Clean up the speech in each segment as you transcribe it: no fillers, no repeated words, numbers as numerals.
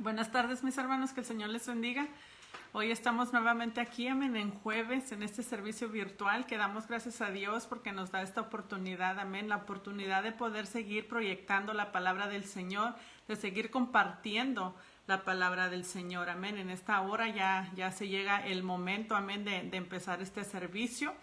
Buenas tardes, mis hermanos, que el Señor les bendiga. Hoy estamos nuevamente aquí, amén, en jueves, en este servicio virtual, que damos gracias a Dios porque nos da esta oportunidad, amén, la oportunidad de poder seguir proyectando la palabra del Señor, de seguir compartiendo la palabra del Señor, amén. En esta hora ya se llega el momento, amén, de empezar este servicio.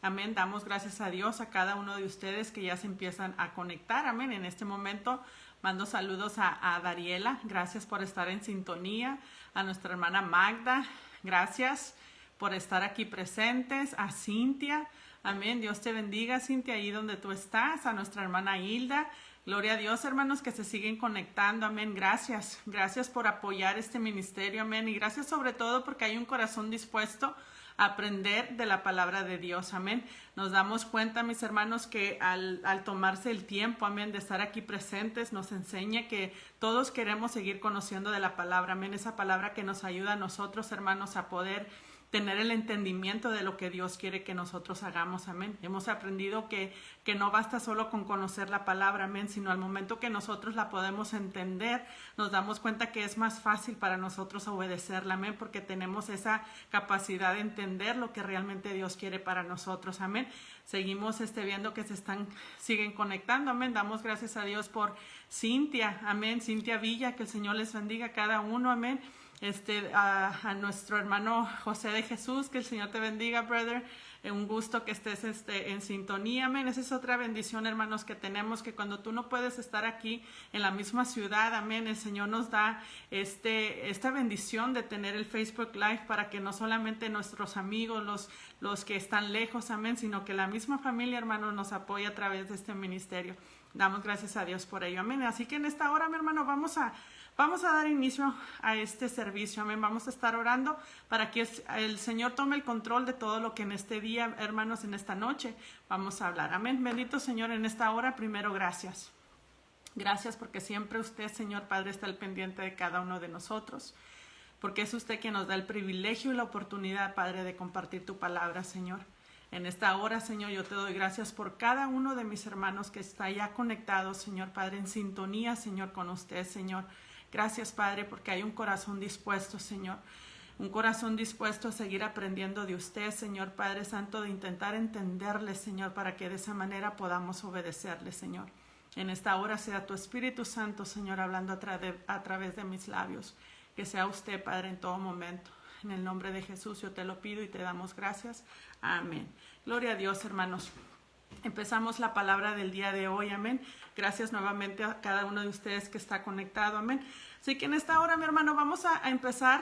Amén, damos gracias a Dios a cada uno de ustedes que ya se empiezan a conectar, amén. En este momento mando saludos a Dariela, gracias por estar en sintonía, a nuestra hermana Magda, gracias por estar aquí presentes, a Cintia, amén, Dios te bendiga, Cintia, ahí donde tú estás, a nuestra hermana Hilda, gloria a Dios, hermanos, que se siguen conectando, amén, gracias por apoyar este ministerio, amén, y gracias sobre todo porque hay un corazón dispuesto aprender de la palabra de Dios, amén. Nos damos cuenta, mis hermanos, que al tomarse el tiempo, amén, de estar aquí presentes, nos enseña que todos queremos seguir conociendo de la palabra, amén, esa palabra que nos ayuda a nosotros, hermanos, a poder tener el entendimiento de lo que Dios quiere que nosotros hagamos, amén. Hemos aprendido que no basta solo con conocer la palabra, amén, sino al momento que nosotros la podemos entender, nos damos cuenta que es más fácil para nosotros obedecerla, amén, porque tenemos esa capacidad de entender lo que realmente Dios quiere para nosotros, amén. Seguimos viendo que siguen conectando, amén. Damos gracias a Dios por Cintia, amén, Cintia Villa, que el Señor les bendiga a cada uno, amén. A nuestro hermano José de Jesús, que el Señor te bendiga, brother. Un gusto que estés en sintonía, amén. Esa es otra bendición, hermanos, que tenemos, que cuando tú no puedes estar aquí en la misma ciudad, amén, el Señor nos da esta bendición de tener el Facebook Live para que no solamente nuestros amigos, los que están lejos, amén, sino que la misma familia, hermano, nos apoya a través de este ministerio. Damos gracias a Dios por ello, amén. Así que en esta hora, mi hermano, vamos a dar inicio a este servicio, amén. Vamos a estar orando para que el Señor tome el control de todo lo que en este día, hermanos, en esta noche vamos a hablar, amén. Bendito Señor, en esta hora, primero, gracias. Gracias porque siempre usted, Señor Padre, está al pendiente de cada uno de nosotros, porque es usted quien nos da el privilegio y la oportunidad, Padre, de compartir tu palabra, Señor. En esta hora, Señor, yo te doy gracias por cada uno de mis hermanos que está ya conectado, Señor Padre, en sintonía, Señor, con usted, Señor. Gracias, Padre, porque hay un corazón dispuesto, Señor. Un corazón dispuesto a seguir aprendiendo de usted, Señor Padre Santo, de intentar entenderle, Señor, para que de esa manera podamos obedecerle, Señor. En esta hora sea tu Espíritu Santo, Señor, hablando a través de mis labios. Que sea usted, Padre, en todo momento. En el nombre de Jesús yo te lo pido y te damos gracias. Amén. Gloria a Dios, hermanos. Empezamos la palabra del día de hoy, amén. Gracias nuevamente a cada uno de ustedes que está conectado, amén. Así que en esta hora, mi hermano, vamos a empezar,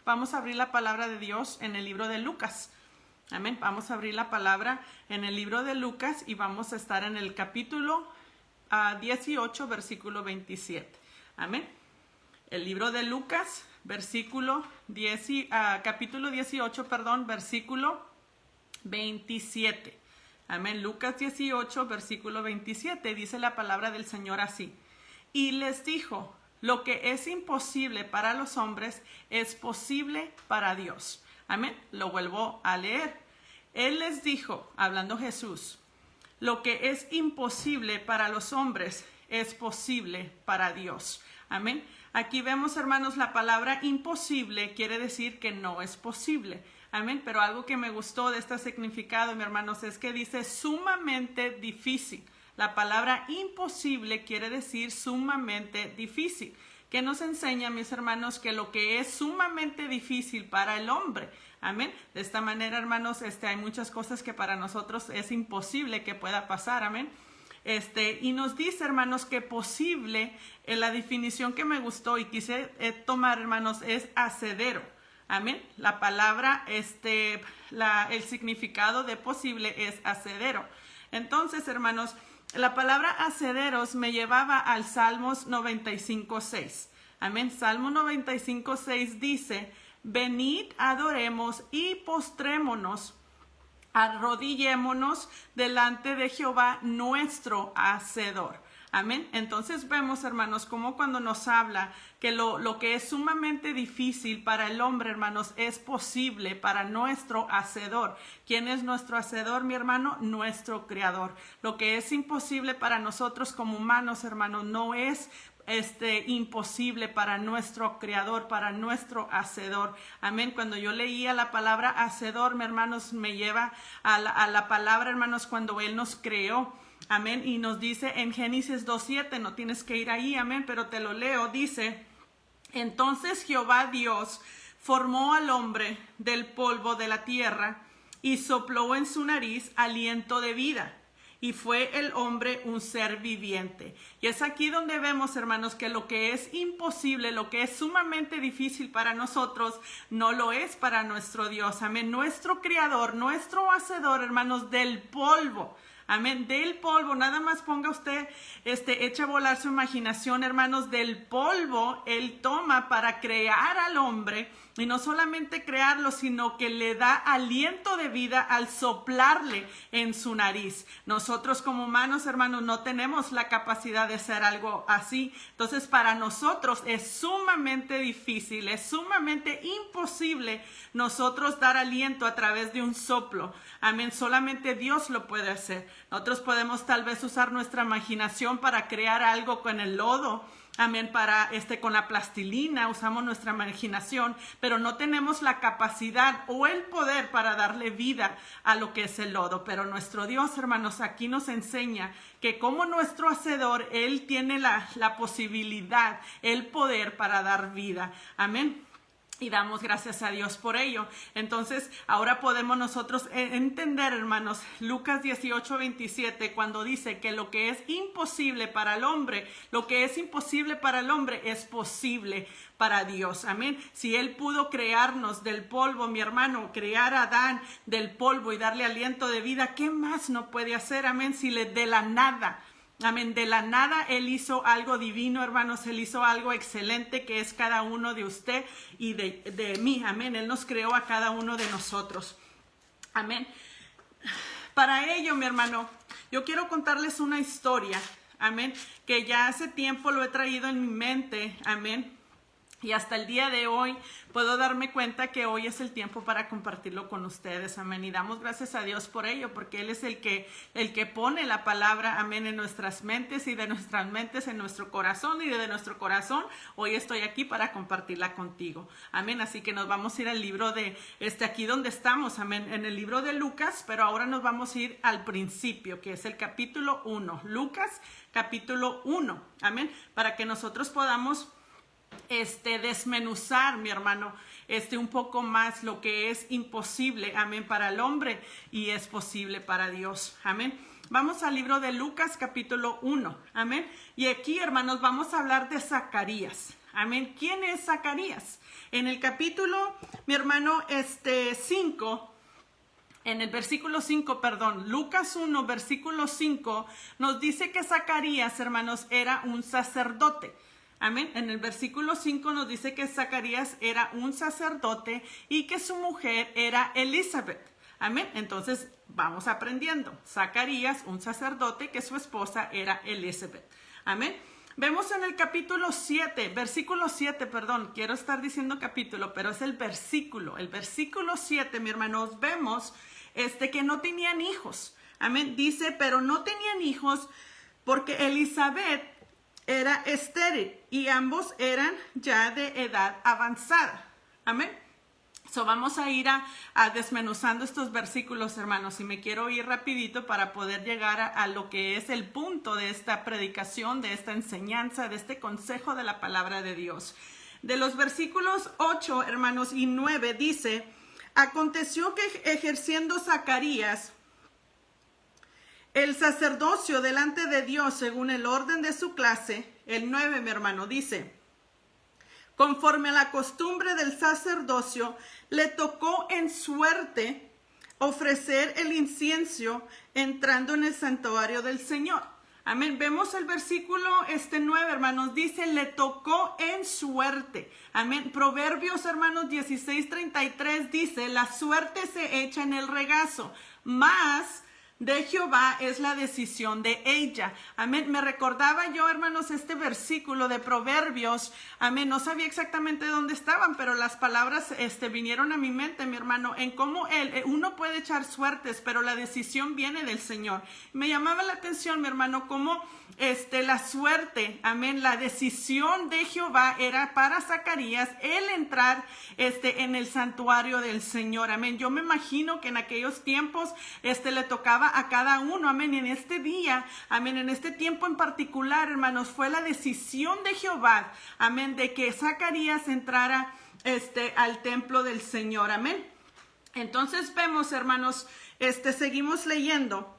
vamos a abrir la palabra de Dios en el libro de Lucas, amén. Vamos a abrir la palabra en el libro de Lucas y vamos a estar en el capítulo 18, versículo 27, amén. El libro de Lucas, capítulo 18, versículo 27. Amén. Lucas 18, versículo 27, dice la palabra del Señor así. Y les dijo, lo que es imposible para los hombres es posible para Dios. Amén. Lo vuelvo a leer. Él les dijo, hablando Jesús, lo que es imposible para los hombres es posible para Dios. Amén. Aquí vemos, hermanos, la palabra imposible quiere decir que no es posible. Amén, pero algo que me gustó de este significado, mis hermanos, es que dice sumamente difícil. La palabra imposible quiere decir sumamente difícil. ¿Qué nos enseña, mis hermanos? Que lo que es sumamente difícil para el hombre. Amén. De esta manera, hermanos, hay muchas cosas que para nosotros es imposible que pueda pasar. Amén. Y nos dice, hermanos, que posible, la definición que me gustó y quise tomar, hermanos, es hacedero. Amén. La palabra, el significado de posible es hacedero. Entonces, hermanos, la palabra hacederos me llevaba al Salmos 95:6. Amén. Salmo 95:6 dice, venid, adoremos y postrémonos, arrodillémonos delante de Jehová nuestro hacedor. Amén. Entonces vemos, hermanos, como cuando nos habla que lo que es sumamente difícil para el hombre, hermanos, es posible para nuestro hacedor. ¿Quién es nuestro hacedor, mi hermano? Nuestro creador. Lo que es imposible para nosotros como humanos, hermanos, no es imposible para nuestro Creador, para nuestro Hacedor. Amén. Cuando yo leía la palabra Hacedor, mis hermanos, me lleva a la palabra, hermanos, cuando Él nos creó. Amén. Y nos dice en Génesis 2:7, no tienes que ir ahí, amén, pero te lo leo. Dice: entonces Jehová Dios formó al hombre del polvo de la tierra y sopló en su nariz aliento de vida. Y fue el hombre un ser viviente. Y es aquí donde vemos, hermanos, que lo que es imposible, lo que es sumamente difícil para nosotros, no lo es para nuestro Dios. Amén. Nuestro Creador, nuestro Hacedor, hermanos, del polvo. Amén, del polvo, nada más ponga usted, echa a volar su imaginación, hermanos, del polvo Él toma para crear al hombre, y no solamente crearlo, sino que le da aliento de vida al soplarle en su nariz. Nosotros como humanos, hermanos, no tenemos la capacidad de hacer algo así. Entonces, para nosotros es sumamente difícil, es sumamente imposible nosotros dar aliento a través de un soplo. Amén, solamente Dios lo puede hacer. Nosotros podemos tal vez usar nuestra imaginación para crear algo con el lodo. Amén, con la plastilina usamos nuestra imaginación, pero no tenemos la capacidad o el poder para darle vida a lo que es el lodo. Pero nuestro Dios, hermanos, aquí nos enseña que como nuestro Hacedor, Él tiene la posibilidad, el poder para dar vida. Amén. Y damos gracias a Dios por ello. Entonces, ahora podemos nosotros entender, hermanos, Lucas 18:27, cuando dice que lo que es imposible para el hombre, lo que es imposible para el hombre es posible para Dios. Amén. Si Él pudo crearnos del polvo, mi hermano, crear a Adán del polvo y darle aliento de vida, ¿qué más no puede hacer? Amén. Si de la nada. Amén, de la nada Él hizo algo divino, hermanos, Él hizo algo excelente que es cada uno de usted y de mí, amén, Él nos creó a cada uno de nosotros, amén. Para ello, mi hermano, yo quiero contarles una historia, amén, que ya hace tiempo lo he traído en mi mente, amén. Y hasta el día de hoy puedo darme cuenta que hoy es el tiempo para compartirlo con ustedes, amén. Y damos gracias a Dios por ello, porque Él es el que pone la palabra, amén, en nuestras mentes y de nuestras mentes en nuestro corazón. Y de nuestro corazón, hoy estoy aquí para compartirla contigo, amén. Así que nos vamos a ir al libro de, aquí donde estamos, amén, en el libro de Lucas, pero ahora nos vamos a ir al principio, que es el capítulo 1. Lucas, capítulo 1, amén, para que nosotros podamos desmenuzar, mi hermano, un poco más lo que es imposible, amén, para el hombre y es posible para Dios, amén. Vamos al libro de Lucas, capítulo 1, amén. Y aquí, hermanos, vamos a hablar de Zacarías, amén. ¿Quién es Zacarías? En el capítulo, mi hermano, 5, en el versículo 5, perdón, Lucas 1, versículo 5, nos dice que Zacarías, hermanos, era un sacerdote. Amén. En el versículo 5 nos dice que Zacarías era un sacerdote y que su mujer era Elizabeth. Amén. Entonces vamos aprendiendo. Zacarías, un sacerdote, que su esposa era Elizabeth. Amén. Vemos en el capítulo 7, versículo 7, perdón, quiero estar diciendo capítulo, pero es el versículo 7, mi hermanos, vemos que no tenían hijos. Amén. Dice, pero no tenían hijos porque Elizabeth era estéril y ambos eran ya de edad avanzada. Amén. Vamos a ir a desmenuzando estos versículos, hermanos, y me quiero ir rapidito para poder llegar a lo que es el punto de esta predicación, de esta enseñanza, de este consejo de la palabra de Dios. De los versículos 8, hermanos, y 9 dice: aconteció que ejerciendo Zacarías el sacerdocio delante de Dios según el orden de su clase, el 9, mi hermano, dice: conforme a la costumbre del sacerdocio, le tocó en suerte ofrecer el incienso entrando en el santuario del Señor. Amén. Vemos el versículo 9, hermanos, dice, le tocó en suerte. Amén. Proverbios, hermanos, 16:33 dice, la suerte se echa en el regazo, mas de Jehová es la decisión de ella. Amén. Me recordaba yo, hermanos, este versículo de Proverbios. Amén. No sabía exactamente dónde estaban, pero las palabras vinieron a mi mente, mi hermano, en cómo uno puede echar suertes, pero la decisión viene del Señor. Me llamaba la atención, mi hermano, cómo la suerte, amén, la decisión de Jehová era para Zacarías el entrar en el santuario del Señor. Amén. Yo me imagino que en aquellos tiempos le tocaba a cada uno. Amén. Y en este día, amén, en este tiempo en particular, hermanos, fue la decisión de Jehová, amén, de que Zacarías entrara al templo del Señor. Amén. Entonces vemos, hermanos, seguimos leyendo.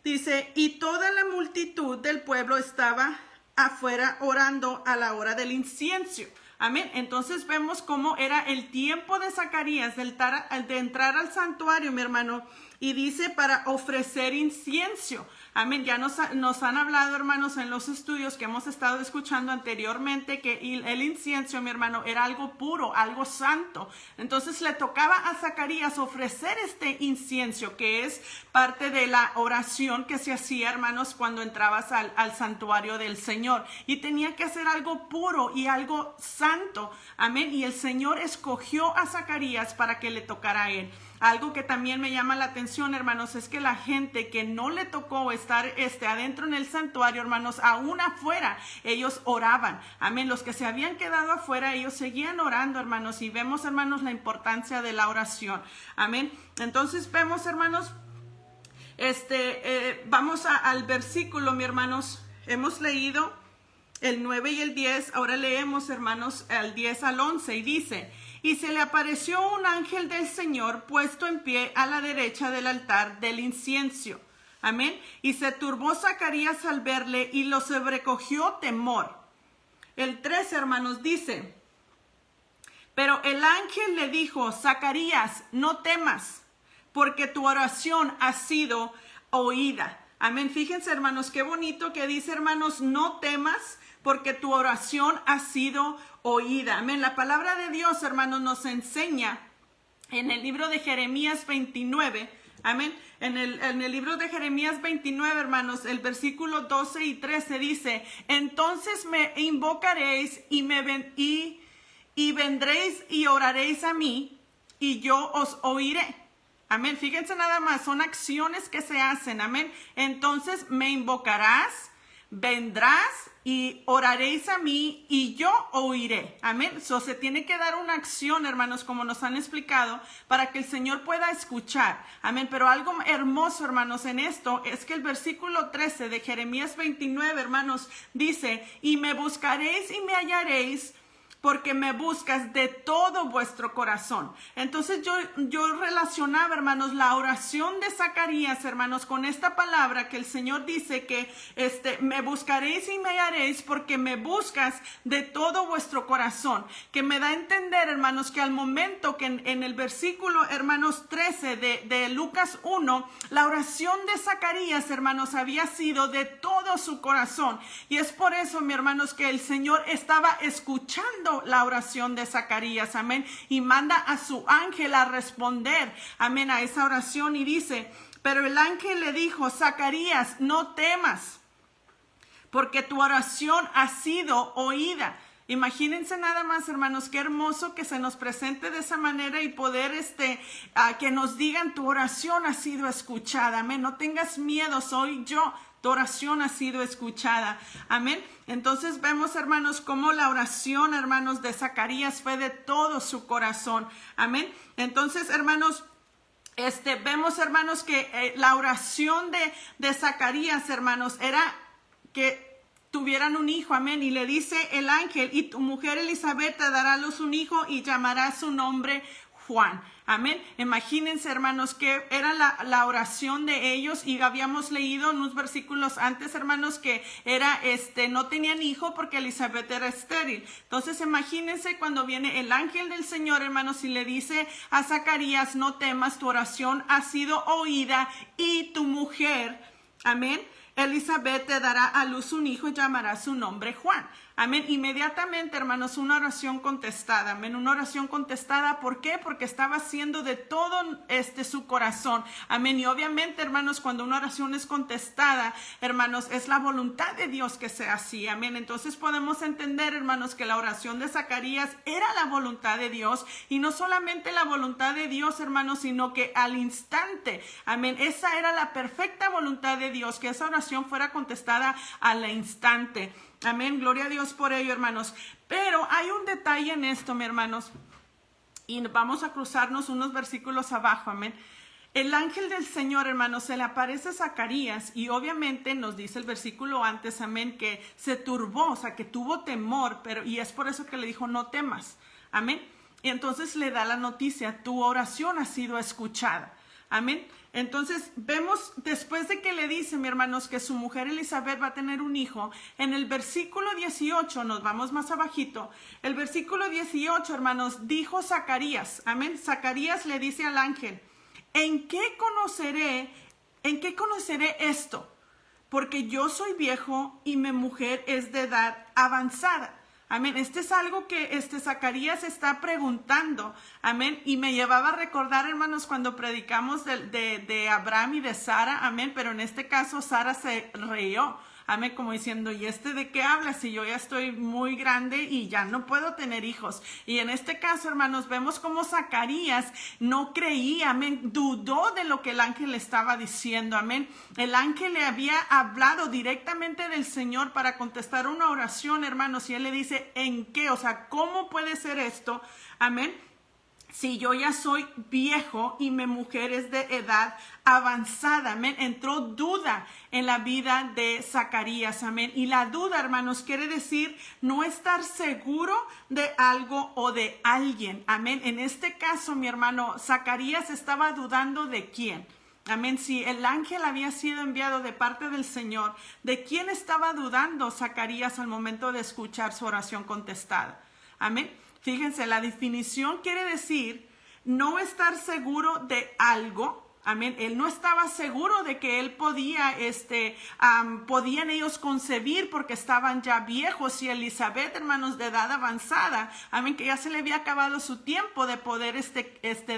Dice, y toda la multitud del pueblo estaba afuera orando a la hora del incienso. Amén. Entonces vemos cómo era el tiempo de Zacarías de entrar al santuario, mi hermano. Y dice para ofrecer incienso. Amén. Ya nos han hablado, hermanos, en los estudios que hemos estado escuchando anteriormente, que el incienso, mi hermano, era algo puro, algo santo. Entonces le tocaba a Zacarías ofrecer este incienso, que es parte de la oración que se hacía, hermanos, cuando entrabas al santuario del Señor. Y tenía que hacer algo puro y algo santo. Amén. Y el Señor escogió a Zacarías para que le tocara a él. Algo que también me llama la atención, hermanos, es que la gente que no le tocó estar adentro en el santuario, hermanos, aún afuera, ellos oraban. Amén. Los que se habían quedado afuera, ellos seguían orando, hermanos. Y vemos, hermanos, la importancia de la oración. Amén. Entonces vemos, hermanos, vamos al versículo, mi hermanos. Hemos leído el 9 y el 10. Ahora leemos, hermanos, el 10 al 11 y dice... Y se le apareció un ángel del Señor puesto en pie a la derecha del altar del incienso. Amén. Y se turbó Zacarías al verle y lo sobrecogió temor. El 3, hermanos, dice, pero el ángel le dijo, Zacarías, no temas, porque tu oración ha sido oída. Amén. Fíjense, hermanos, qué bonito que dice, hermanos, no temas, porque tu oración ha sido oída. Amén. La palabra de Dios, hermanos, nos enseña en el libro de Jeremías 29. Amén. En el libro de Jeremías 29, hermanos, el versículo 12 y 13 dice, entonces me invocaréis y vendréis y oraréis a mí y yo os oiré. Amén. Fíjense nada más, son acciones que se hacen. Amén. Entonces me invocarás, vendrás y oraréis a mí y yo oiré. Amén. Se tiene que dar una acción, hermanos, como nos han explicado, para que el Señor pueda escuchar. Amén. Pero algo hermoso, hermanos, en esto es que el versículo 13 de Jeremías 29, hermanos, dice, y me buscaréis y me hallaréis, porque me buscas de todo vuestro corazón. Entonces yo relacionaba, hermanos, la oración de Zacarías, hermanos, con esta palabra que el Señor dice que me buscaréis y me hallaréis porque me buscas de todo vuestro corazón. Que me da a entender, hermanos, que al momento que en el versículo, hermanos, 13 de Lucas 1, la oración de Zacarías, hermanos, había sido de todo su corazón. Y es por eso, mi hermanos, que el Señor estaba escuchando la oración de Zacarías, amén, y manda a su ángel a responder, amén, a esa oración y dice, pero el ángel le dijo, Zacarías, no temas, porque tu oración ha sido oída. Imagínense nada más, hermanos, qué hermoso que se nos presente de esa manera y poder que nos digan tu oración ha sido escuchada, amén, no tengas miedo, soy yo. Tu oración ha sido escuchada. Amén. Entonces vemos, hermanos, cómo la oración, hermanos, de Zacarías fue de todo su corazón. Amén. Entonces, hermanos, vemos, hermanos, que la oración de Zacarías, hermanos, era que tuvieran un hijo. Amén. Y le dice el ángel, y tu mujer Elizabeth te dará a luz un hijo y llamará su nombre Juan. Amén. Imagínense, hermanos, que era la oración de ellos y habíamos leído en unos versículos antes, hermanos, que era, no tenían hijo porque Elizabeth era estéril. Entonces, imagínense cuando viene el ángel del Señor, hermanos, y le dice a Zacarías, no temas, tu oración ha sido oída y tu mujer, amén, Elizabeth te dará a luz un hijo y llamará su nombre Juan. Amén. Inmediatamente, hermanos, una oración contestada. Amén. Una oración contestada. ¿Por qué? Porque estaba haciendo de todo su corazón. Amén. Y obviamente, hermanos, cuando una oración es contestada, hermanos, es la voluntad de Dios que sea así. Amén. Entonces podemos entender, hermanos, que la oración de Zacarías era la voluntad de Dios, y no solamente la voluntad de Dios, hermanos, sino que al instante, amén, esa era la perfecta voluntad de Dios, que esa oración fuera contestada al instante. Amén, gloria a Dios por ello, hermanos. Pero hay un detalle en esto, mis hermanos, y vamos a cruzarnos unos versículos abajo. Amén. El ángel del Señor, hermanos, se le aparece a Zacarías, y obviamente nos dice el versículo antes, amén, que se turbó, o sea, que tuvo temor, y es por eso que le dijo, no temas. Amén. Y entonces le da la noticia, tu oración ha sido escuchada. Amén. Entonces vemos, después de que le dice, mi hermanos, que su mujer Elizabeth va a tener un hijo, en el versículo 18, nos vamos más abajito, el versículo 18, hermanos, dijo Zacarías, amén, Zacarías le dice al ángel, ¿en qué conoceré esto? Porque yo soy viejo y mi mujer es de edad avanzada. Amén. Es algo que Zacarías está preguntando. Amén. Y me llevaba a recordar, hermanos, cuando predicamos de Abraham y de Sara. Amén. Pero en este caso Sara se rió. Amén, como diciendo, ¿y de qué hablas? Si yo ya estoy muy grande y ya no puedo tener hijos. Y en este caso, hermanos, vemos cómo Zacarías no creía, amén, dudó de lo que el ángel le estaba diciendo, amén. El ángel le había hablado directamente del Señor para contestar una oración, hermanos, y él le dice, ¿en qué? O sea, ¿cómo puede ser esto? Amén. Si yo ya soy viejo y mi mujer es de edad avanzada, amén. Entró duda en la vida de Zacarías, amén. Y la duda, hermanos, quiere decir no estar seguro de algo o de alguien, amén. En este caso, mi hermano, Zacarías estaba dudando de quién. Amén. Si el ángel había sido enviado de parte del Señor, ¿de quién estaba dudando Zacarías al momento de escuchar su oración contestada? Amén. Fíjense, la definición quiere decir no estar seguro de algo. Amén. Él no estaba seguro de que él podían ellos concebir porque estaban ya viejos, y Elizabeth, hermanos, de edad avanzada. Amén. Que ya se le había acabado su tiempo de poder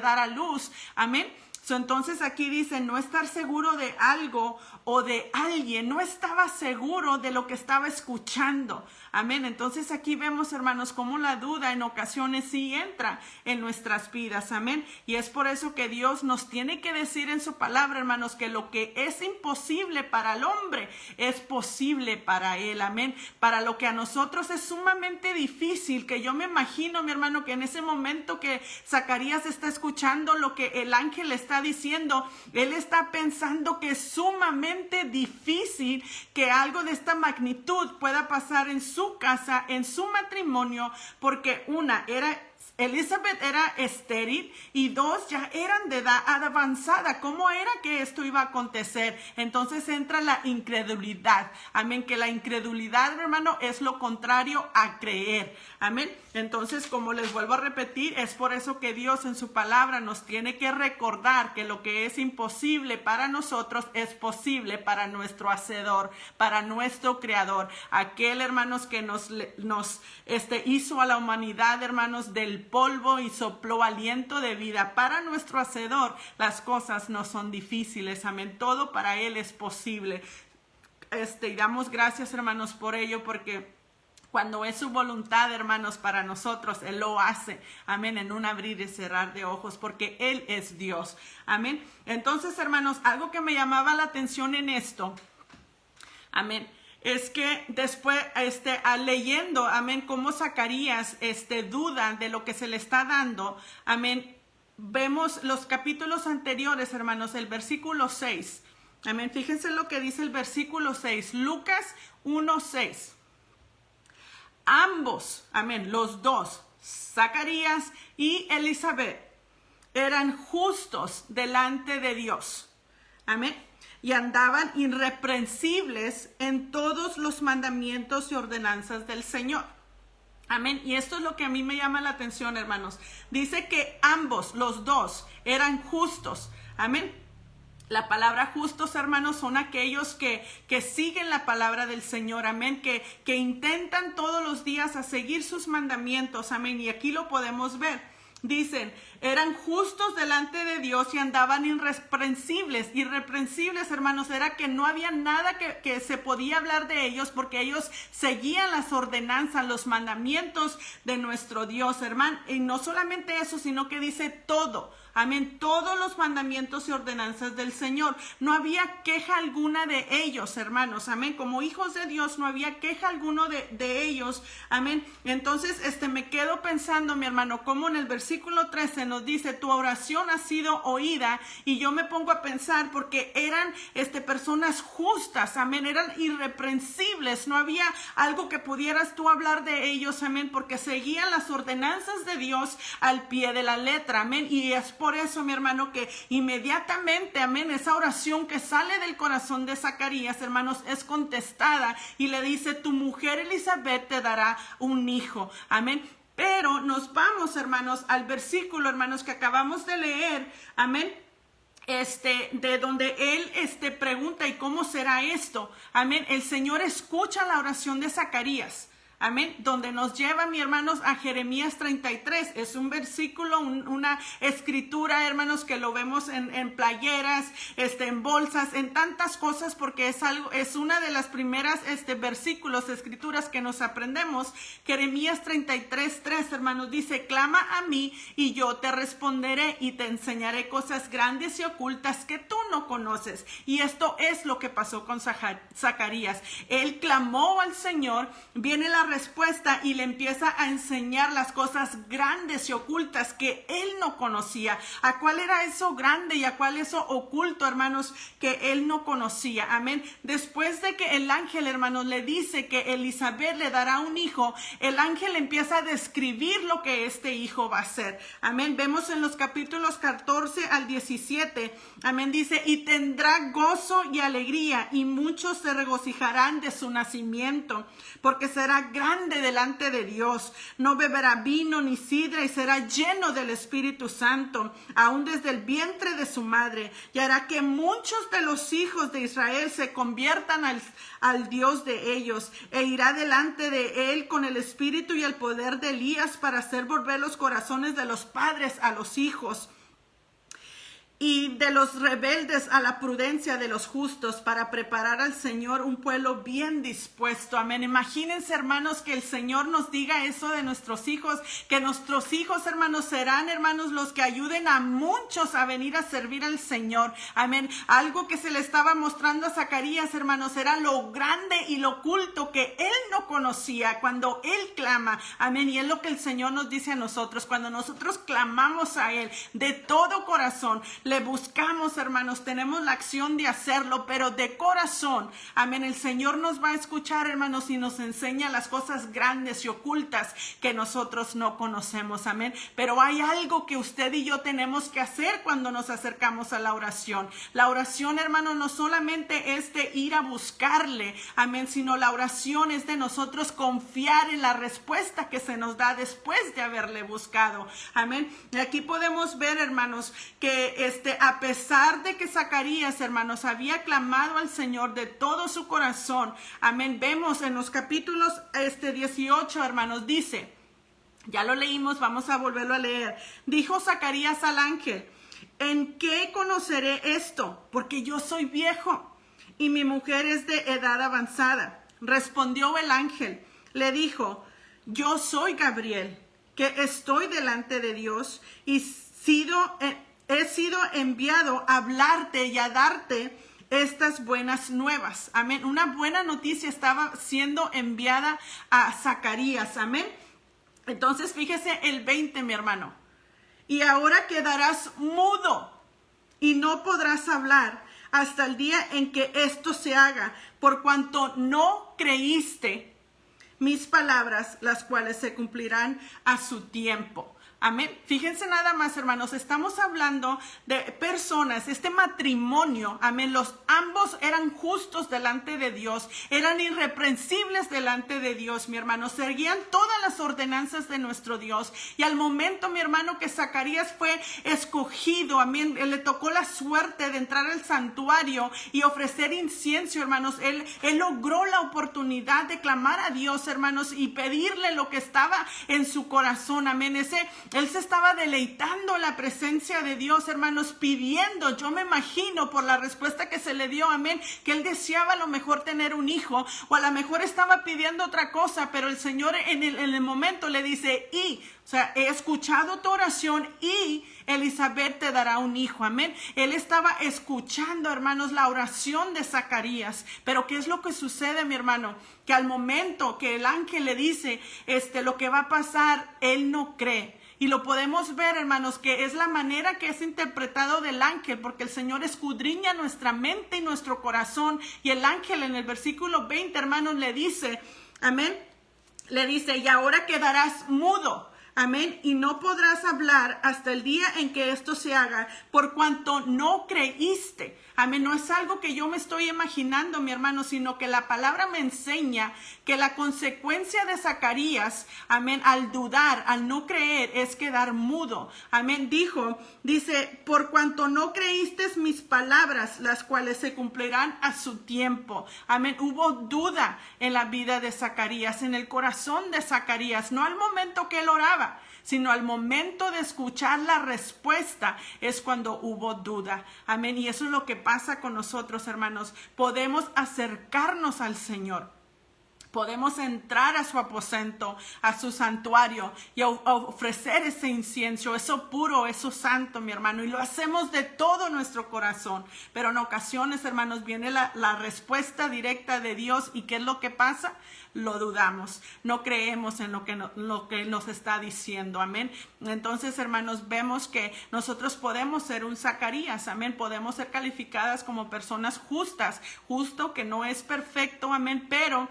dar a luz. Amén. Entonces aquí dice no estar seguro de algo o de alguien, no estaba seguro de lo que estaba escuchando. Amén. Entonces aquí vemos, hermanos, cómo la duda en ocasiones sí entra en nuestras vidas. Amén. Y es por eso que Dios nos tiene que decir en su palabra, hermanos, que lo que es imposible para el hombre es posible para él. Amén. Para lo que a nosotros es sumamente difícil, que yo me imagino, mi hermano, que en ese momento que Zacarías está escuchando lo que el ángel le está diciendo, él está pensando que es sumamente difícil que algo de esta magnitud pueda pasar en su casa, en su matrimonio, porque Elizabeth era estéril y dos, ya eran de edad avanzada. ¿Cómo era que esto iba a acontecer? Entonces entra la incredulidad. Amén. Que la incredulidad, hermano, es lo contrario a creer. Amén. Entonces, como les vuelvo a repetir, es por eso que Dios en su palabra nos tiene que recordar que lo que es imposible para nosotros es posible para nuestro Hacedor, para nuestro Creador. Aquel, hermanos, que nos hizo a la humanidad, hermanos, del polvo y sopló aliento de vida. Para nuestro Hacedor las cosas no son difíciles. Amén. Todo para Él es posible. Y damos gracias, hermanos, por ello, porque cuando es su voluntad, hermanos, para nosotros, Él lo hace. Amén. En un abrir y cerrar de ojos, porque Él es Dios. Amén. Entonces, hermanos, algo que me llamaba la atención en esto, amén, es que después, leyendo, amén, cómo Zacarías, duda de lo que se le está dando, amén, vemos los capítulos anteriores, hermanos, el versículo 6, amén, fíjense lo que dice el versículo 6, Lucas 1:6. Ambos, amén, los dos, Zacarías y Elizabeth, eran justos delante de Dios, amén, y andaban irreprensibles en todos los mandamientos y ordenanzas del Señor. Amén. Y esto es lo que a mí me llama la atención, hermanos. Dice que ambos, los dos, eran justos. Amén. La palabra justos, hermanos, son aquellos que siguen la palabra del Señor, amén, que intentan todos los días a seguir sus mandamientos, amén, y aquí lo podemos ver. Dicen, eran justos delante de Dios y andaban irreprensibles, hermanos, era que no había nada que se podía hablar de ellos porque ellos seguían las ordenanzas, los mandamientos de nuestro Dios, hermano, y no solamente eso, sino que dice todo. Amén, todos los mandamientos y ordenanzas del Señor. No había queja alguna de ellos, hermanos, amén. Como hijos de Dios no había queja alguna de ellos, amén. Entonces, me quedo pensando, mi hermano, como en el versículo 13 nos dice, tu oración ha sido oída, y yo me pongo a pensar porque eran personas justas, amén, eran irreprensibles, no había algo que pudieras tú hablar de ellos, amén, porque seguían las ordenanzas de Dios al pie de la letra, amén, y es por eso, mi hermano, que inmediatamente, amén, esa oración que sale del corazón de Zacarías, hermanos, es contestada y le dice, tu mujer Elizabeth te dará un hijo, amén. Pero nos vamos, hermanos, al versículo, hermanos, que acabamos de leer, amén, de donde él pregunta, ¿y cómo será esto? Amén, el Señor escucha la oración de Zacarías. Amén, donde nos lleva, mi hermanos, a Jeremías 33. Es un versículo, una escritura, hermanos, que lo vemos en playeras, en bolsas, en tantas cosas, porque es una de las primeras versículos, escrituras que nos aprendemos. Jeremías 33:3, hermanos, dice, clama a mí y yo te responderé y te enseñaré cosas grandes y ocultas que tú no conoces. Y esto es lo que pasó con Zacarías. Él clamó al Señor, viene la respuesta y le empieza a enseñar las cosas grandes y ocultas que él no conocía. ¿A cuál era eso grande y a cuál eso oculto, hermanos, que él no conocía? Amén. Después de que el ángel, hermanos, le dice que Elizabeth le dará un hijo, el ángel empieza a describir lo que este hijo va a ser. Amén. Vemos en los capítulos 14 al 17. Amén. Dice, y tendrá gozo y alegría, y muchos se regocijarán de su nacimiento, porque será grande delante de Dios. No beberá vino ni sidra, y será lleno del Espíritu Santo, aún desde el vientre de su madre, y hará que muchos de los hijos de Israel se conviertan al Dios de ellos, e irá delante de él con el espíritu y el poder de Elías para hacer volver los corazones de los padres a los hijos, y de los rebeldes a la prudencia de los justos, para preparar al Señor un pueblo bien dispuesto. Amén. Imagínense, hermanos, que el Señor nos diga eso de nuestros hijos, que nuestros hijos, hermanos, serán, hermanos, los que ayuden a muchos a venir a servir al Señor. Amén. Algo que se le estaba mostrando a Zacarías, hermanos, era lo grande y lo oculto que él no conocía cuando él clama. Amén. Y es lo que el Señor nos dice a nosotros, cuando nosotros clamamos a él de todo corazón, le buscamos, hermanos, tenemos la acción de hacerlo, pero de corazón, amén, el Señor nos va a escuchar, hermanos, y nos enseña las cosas grandes y ocultas que nosotros no conocemos, amén. Pero hay algo que usted y yo tenemos que hacer cuando nos acercamos a la oración. La oración, hermano, no solamente es de ir a buscarle, amén, sino la oración es de nosotros confiar en la respuesta que se nos da después de haberle buscado, amén. Y aquí podemos ver, hermanos, que a pesar de que Zacarías, hermanos, había clamado al Señor de todo su corazón, amén, vemos en los capítulos 18, hermanos, dice, ya lo leímos, vamos a volverlo a leer. Dijo Zacarías al ángel, ¿en qué conoceré esto? Porque yo soy viejo y mi mujer es de edad avanzada. Respondió el ángel, le dijo, yo soy Gabriel, que estoy delante de Dios y he sido enviado a hablarte y a darte estas buenas nuevas. Amén. Una buena noticia estaba siendo enviada a Zacarías. Amén. Entonces fíjese el 20, mi hermano. Y ahora quedarás mudo y no podrás hablar hasta el día en que esto se haga, por cuanto no creíste mis palabras, las cuales se cumplirán a su tiempo. Amén. Fíjense nada más, hermanos, estamos hablando de personas, este matrimonio, amén, ambos eran justos delante de Dios, eran irreprensibles delante de Dios, mi hermano, seguían todas las ordenanzas de nuestro Dios. Y al momento, mi hermano, que Zacarías fue escogido, amén, le tocó la suerte de entrar al santuario y ofrecer incienso, hermanos, él logró la oportunidad de clamar a Dios, hermanos, y pedirle lo que estaba en su corazón, amén. Él se estaba deleitando en la presencia de Dios, hermanos, pidiendo. Yo me imagino por la respuesta que se le dio, amén, que él deseaba a lo mejor tener un hijo, o a lo mejor estaba pidiendo otra cosa, pero el Señor en el momento le dice, o sea, he escuchado tu oración y Elizabeth te dará un hijo, amén. Él estaba escuchando, hermanos, la oración de Zacarías. Pero ¿qué es lo que sucede, mi hermano? Que al momento que el ángel le dice lo que va a pasar, él no cree. Y lo podemos ver, hermanos, que es la manera que es interpretado del ángel, porque el Señor escudriña nuestra mente y nuestro corazón. Y el ángel en el versículo 20, hermanos, le dice, amén, le dice, y ahora quedarás mudo. Amén, y no podrás hablar hasta el día en que esto se haga, por cuanto no creíste. Amén, no es algo que yo me estoy imaginando, mi hermano, sino que la palabra me enseña que la consecuencia de Zacarías, amén, al dudar, al no creer, es quedar mudo. Amén, dice, por cuanto no creíste mis palabras, las cuales se cumplirán a su tiempo. Amén, hubo duda en la vida de Zacarías, en el corazón de Zacarías, no al momento que él oraba, sino al momento de escuchar la respuesta es cuando hubo duda. Amén. Y eso es lo que pasa con nosotros, hermanos. Podemos acercarnos al Señor. Podemos entrar a su aposento, a su santuario y ofrecer ese incienso, eso puro, eso santo, mi hermano. Y lo hacemos de todo nuestro corazón. Pero en ocasiones, hermanos, viene la respuesta directa de Dios. ¿Y qué es lo que pasa? Lo dudamos, no creemos en lo que nos está diciendo, amén. Entonces, hermanos, vemos que nosotros podemos ser un Zacarías, amén. Podemos ser calificadas como personas justas, justo que no es perfecto, amén, pero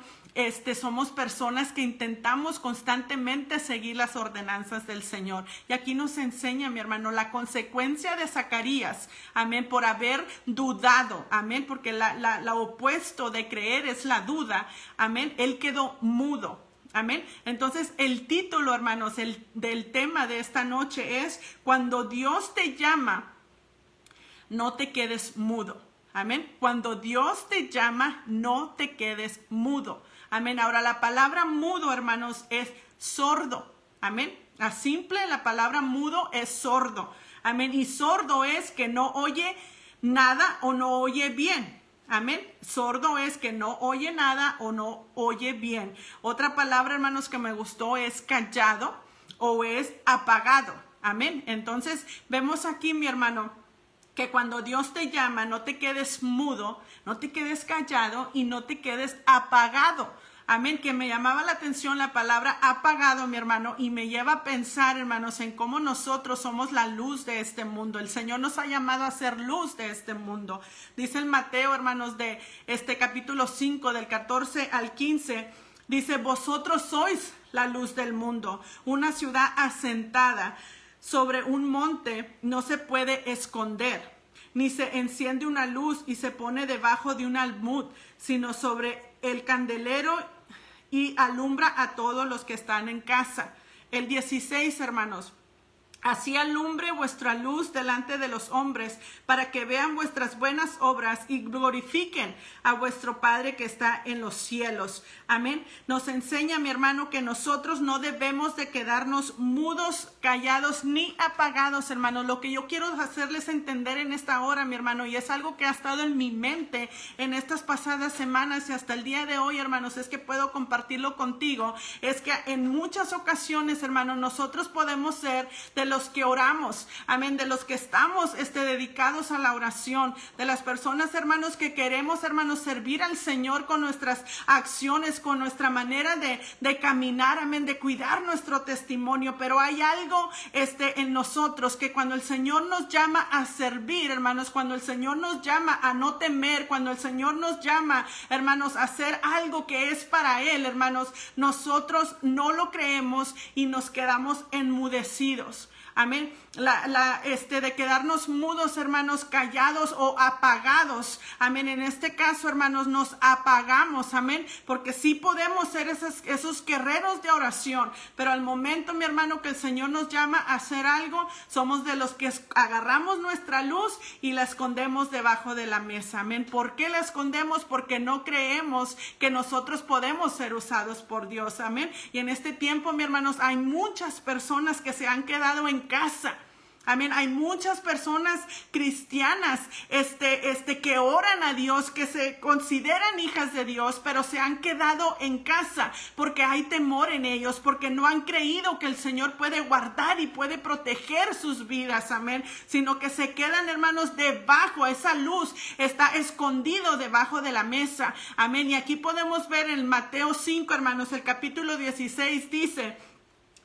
somos personas que intentamos constantemente seguir las ordenanzas del Señor. Y aquí nos enseña, mi hermano, la consecuencia de Zacarías, amén, por haber dudado, amén, porque la opuesto de creer es la duda, amén. Él quedó mudo. Amén. Entonces el título, hermanos, del tema de esta noche es: cuando Dios te llama, no te quedes mudo. Amén. Cuando Dios te llama, no te quedes mudo. Amén. Ahora la palabra mudo, hermanos, es sordo. Amén. A simple, la palabra mudo es sordo. Amén. Y sordo es que no oye nada o no oye bien. Amén. Sordo es que no oye nada o no oye bien. Otra palabra, hermanos, que me gustó es callado o es apagado. Amén. Entonces vemos aquí, mi hermano, que cuando Dios te llama, no te quedes mudo, no te quedes callado y no te quedes apagado. Amén, que me llamaba la atención la palabra apagado, mi hermano, y me lleva a pensar, hermanos, en cómo nosotros somos la luz de este mundo. El Señor nos ha llamado a ser luz de este mundo. Dice el Mateo, hermanos, de capítulo 5, del 14 al 15, dice: vosotros sois la luz del mundo. Una ciudad asentada sobre un monte no se puede esconder, ni se enciende una luz y se pone debajo de un almud, sino sobre el candelero y alumbra a todos los que están en casa. El 16, hermanos. Así alumbre vuestra luz delante de los hombres, para que vean vuestras buenas obras y glorifiquen a vuestro Padre que está en los cielos. Amén. Nos enseña, mi hermano, que nosotros no debemos de quedarnos mudos, callados ni apagados, hermanos. Lo que yo quiero hacerles entender en esta hora, mi hermano, y es algo que ha estado en mi mente en estas pasadas semanas y hasta el día de hoy, hermanos, es que puedo compartirlo contigo. Es que en muchas ocasiones, hermanos, nosotros podemos ser de los que oramos, amén, de los que estamos dedicados a la oración, de las personas, hermanos, que queremos, hermanos, servir al Señor con nuestras acciones, con nuestra manera de caminar, amén, de cuidar nuestro testimonio. Pero hay algo en nosotros que cuando el Señor nos llama a servir, hermanos, cuando el Señor nos llama a no temer, cuando el Señor nos llama, hermanos, a hacer algo que es para Él, hermanos, nosotros no lo creemos y nos quedamos enmudecidos. Amén. De quedarnos mudos, hermanos, callados o apagados. Amén. En este caso, hermanos, nos apagamos. Amén. Porque sí podemos ser esos guerreros de oración. Pero al momento, mi hermano, que el Señor nos llama a hacer algo, somos de los que agarramos nuestra luz y la escondemos debajo de la mesa. Amén. ¿Por qué la escondemos? Porque no creemos que nosotros podemos ser usados por Dios. Amén. Y en este tiempo, mi hermanos, hay muchas personas que se han quedado en casa. Amén. Hay muchas personas cristianas que oran a Dios, que se consideran hijas de Dios, pero se han quedado en casa porque hay temor en ellos, porque no han creído que el Señor puede guardar y puede proteger sus vidas. Amén. Sino que se quedan, hermanos, debajo. Esa luz está escondido debajo de la mesa. Amén. Y aquí podemos ver en Mateo 5, hermanos, el capítulo 16 dice: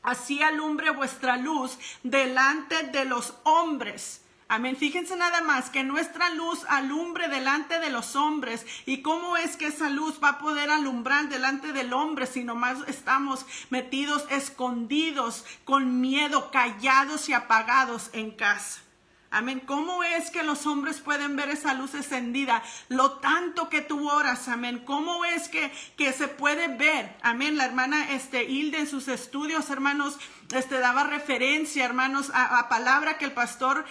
así alumbre vuestra luz delante de los hombres. Amén. Fíjense nada más que nuestra luz alumbre delante de los hombres. ¿Y cómo es que esa luz va a poder alumbrar delante del hombre si nomás estamos metidos, escondidos, con miedo, callados y apagados en casa? Amén. ¿Cómo es que los hombres pueden ver esa luz encendida? Lo tanto que tú oras. Amén. ¿Cómo es que se puede ver? Amén. La hermana Hilde en sus estudios, hermanos, daba referencia, hermanos, a palabra que el pastor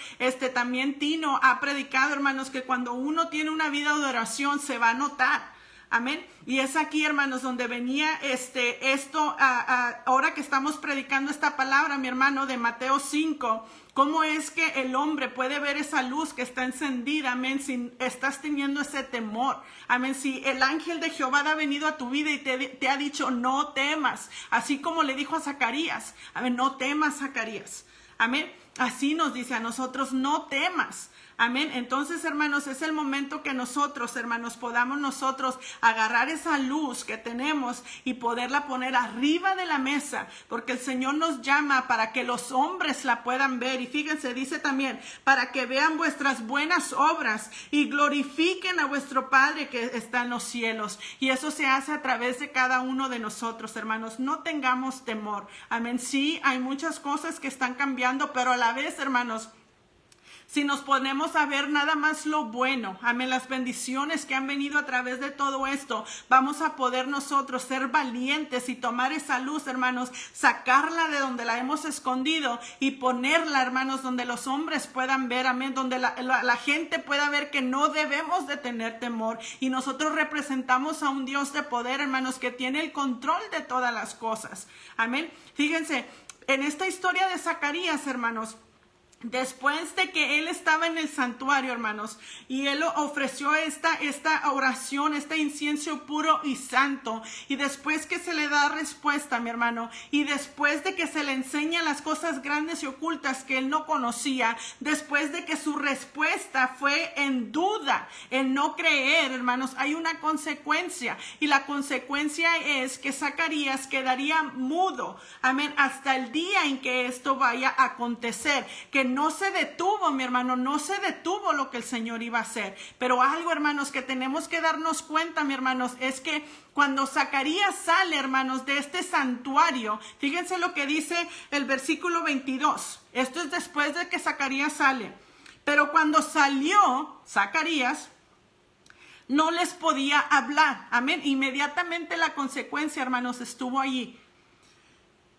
también Tino ha predicado, hermanos, que cuando uno tiene una vida de oración se va a notar. Amén. Y es aquí, hermanos, donde venía ahora que estamos predicando esta palabra, mi hermano, de Mateo 5. ¿Cómo es que el hombre puede ver esa luz que está encendida? Amén. Si estás teniendo ese temor. Amén. Si el ángel de Jehová ha venido a tu vida y te ha dicho no temas. Así como le dijo a Zacarías. Amén. No temas, Zacarías. Amén. Así nos dice a nosotros, no temas. Amén. Entonces, hermanos, es el momento que nosotros, hermanos, podamos nosotros agarrar esa luz que tenemos y poderla poner arriba de la mesa, porque el Señor nos llama para que los hombres la puedan ver. Y fíjense, dice también, para que vean vuestras buenas obras y glorifiquen a vuestro Padre que está en los cielos. Y eso se hace a través de cada uno de nosotros, hermanos. No tengamos temor. Amén. Sí, hay muchas cosas que están cambiando, pero a la vez, hermanos, si nos ponemos a ver nada más lo bueno, amén, las bendiciones que han venido a través de todo esto, vamos a poder nosotros ser valientes y tomar esa luz, hermanos, sacarla de donde la hemos escondido y ponerla, hermanos, donde los hombres puedan ver, amén, donde la gente pueda ver que no debemos de tener temor. Y nosotros representamos a un Dios de poder, hermanos, que tiene el control de todas las cosas. Amén. Fíjense, en esta historia de Zacarías, hermanos, después de que él estaba en el santuario, hermanos, y él ofreció esta oración, este incienso puro y santo, y después que se le da respuesta, mi hermano, y después de que se le enseñan las cosas grandes y ocultas que él no conocía, después de que su respuesta fue en duda, en no creer, hermanos, hay una consecuencia, y la consecuencia es que Zacarías quedaría mudo, amén, hasta el día en que esto vaya a acontecer, que no se detuvo, mi hermano, no se detuvo lo que el Señor iba a hacer. Pero algo, hermanos, que tenemos que darnos cuenta, mi hermanos, es que cuando Zacarías sale, hermanos, de este santuario, fíjense lo que dice el versículo 22. Esto es después de que Zacarías sale. Pero cuando salió Zacarías, no les podía hablar. Amén. Inmediatamente la consecuencia, hermanos, estuvo allí.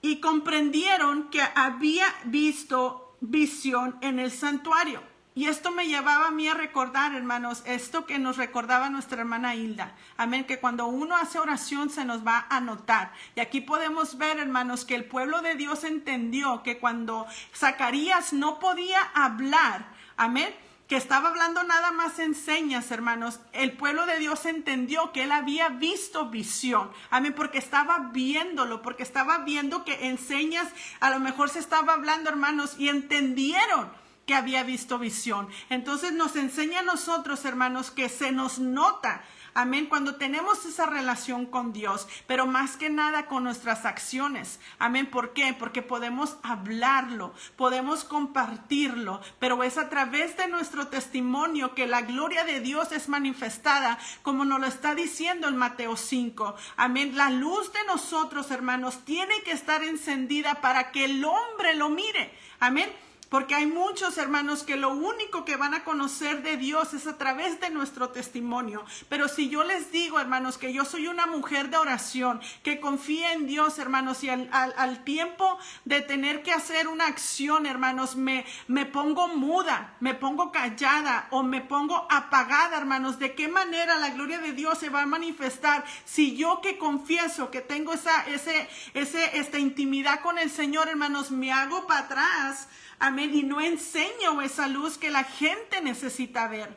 Y comprendieron que había visto visión en el santuario. Y esto me llevaba a mí a recordar, hermanos, esto que nos recordaba nuestra hermana Hilda. Amén, que cuando uno hace oración se nos va a notar. Y aquí podemos ver, hermanos, que el pueblo de Dios entendió que cuando Zacarías no podía hablar, amén, que estaba hablando nada más en señas, hermanos, el pueblo de Dios entendió que él había visto visión. Amén, porque estaba viéndolo, porque estaba viendo que en señas a lo mejor se estaba hablando, hermanos, y entendieron que había visto visión. Entonces nos enseña a nosotros, hermanos, que se nos nota. Amén, cuando tenemos esa relación con Dios, pero más que nada con nuestras acciones. Amén, ¿por qué? Porque podemos hablarlo, podemos compartirlo, pero es a través de nuestro testimonio que la gloria de Dios es manifestada, como nos lo está diciendo en Mateo 5. Amén, la luz de nosotros, hermanos, tiene que estar encendida para que el hombre lo mire. Amén. Porque hay muchos, hermanos, que lo único que van a conocer de Dios es a través de nuestro testimonio. Pero si yo les digo, hermanos, que yo soy una mujer de oración, que confía en Dios, hermanos, y al tiempo de tener que hacer una acción, hermanos, me pongo muda, me pongo callada o me pongo apagada, hermanos, ¿de qué manera la gloria de Dios se va a manifestar? Si yo que confieso que tengo esta intimidad con el Señor, hermanos, me hago para atrás. Amén, y no enseño esa luz que la gente necesita ver.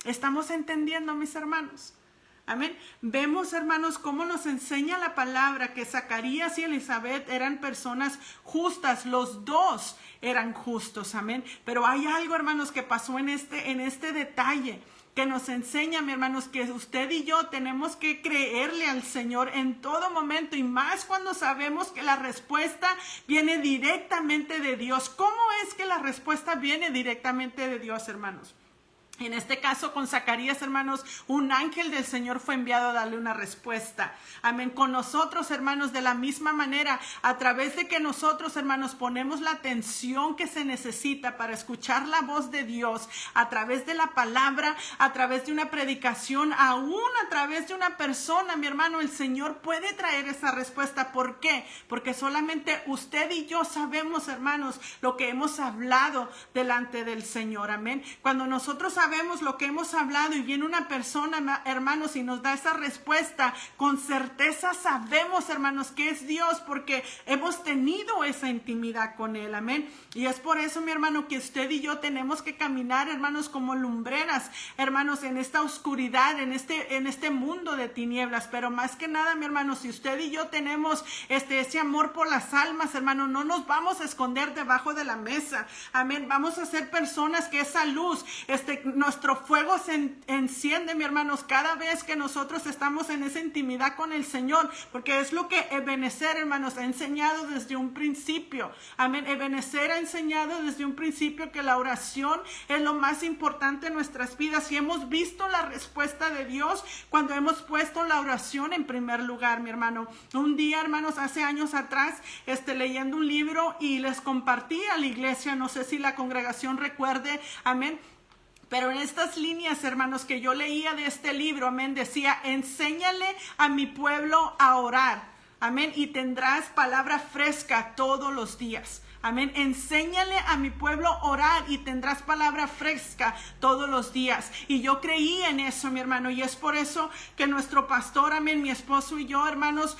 ¿Estamos entendiendo, mis hermanos? Amén. Vemos, hermanos, cómo nos enseña la palabra que Zacarías y Elizabeth eran personas justas. Los dos eran justos, amén. Pero hay algo, hermanos, que pasó en este detalle, que nos enseña, mi hermanos, que usted y yo tenemos que creerle al Señor en todo momento, y más cuando sabemos que la respuesta viene directamente de Dios. ¿Cómo es que la respuesta viene directamente de Dios, hermanos? En este caso con Zacarías, hermanos, un ángel del Señor fue enviado a darle una respuesta. Amén. Con nosotros, hermanos, de la misma manera, a través de que nosotros, hermanos, ponemos la atención que se necesita para escuchar la voz de Dios, a través de la palabra, a través de una predicación, aún a través de una persona, mi hermano, el Señor puede traer esa respuesta. ¿Por qué? Porque solamente usted y yo sabemos, hermanos, lo que hemos hablado delante del Señor. Amén. Cuando nosotros sabemos lo que hemos hablado y viene una persona, hermanos, y nos da esa respuesta, con certeza sabemos, hermanos, que es Dios, porque hemos tenido esa intimidad con Él. Amén. Y es por eso, mi hermano, que usted y yo tenemos que caminar, hermanos, como lumbreras, hermanos, en esta oscuridad, en este mundo de tinieblas. Pero más que nada, mi hermano, si usted y yo tenemos ese amor por las almas, hermano, no nos vamos a esconder debajo de la mesa. Amén. Vamos a ser personas que esa luz, nuestro fuego se enciende, mi hermanos, cada vez que nosotros estamos en esa intimidad con el Señor, porque es lo que Ebenezer, hermanos, ha enseñado desde un principio. Amén. Ebenezer ha enseñado desde un principio que la oración es lo más importante en nuestras vidas, y hemos visto la respuesta de Dios cuando hemos puesto la oración en primer lugar, mi hermano. Un día, hermanos, hace años atrás, leyendo un libro, y les compartí a la iglesia, no sé si la congregación recuerde, amén. Pero en estas líneas, hermanos, que yo leía de este libro, amén, decía: enséñale a mi pueblo a orar, amén, y tendrás palabra fresca todos los días. Amén. Enséñale a mi pueblo a orar y tendrás palabra fresca todos los días. Y yo creí en eso, mi hermano, y es por eso que nuestro pastor, amén, mi esposo y yo, hermanos,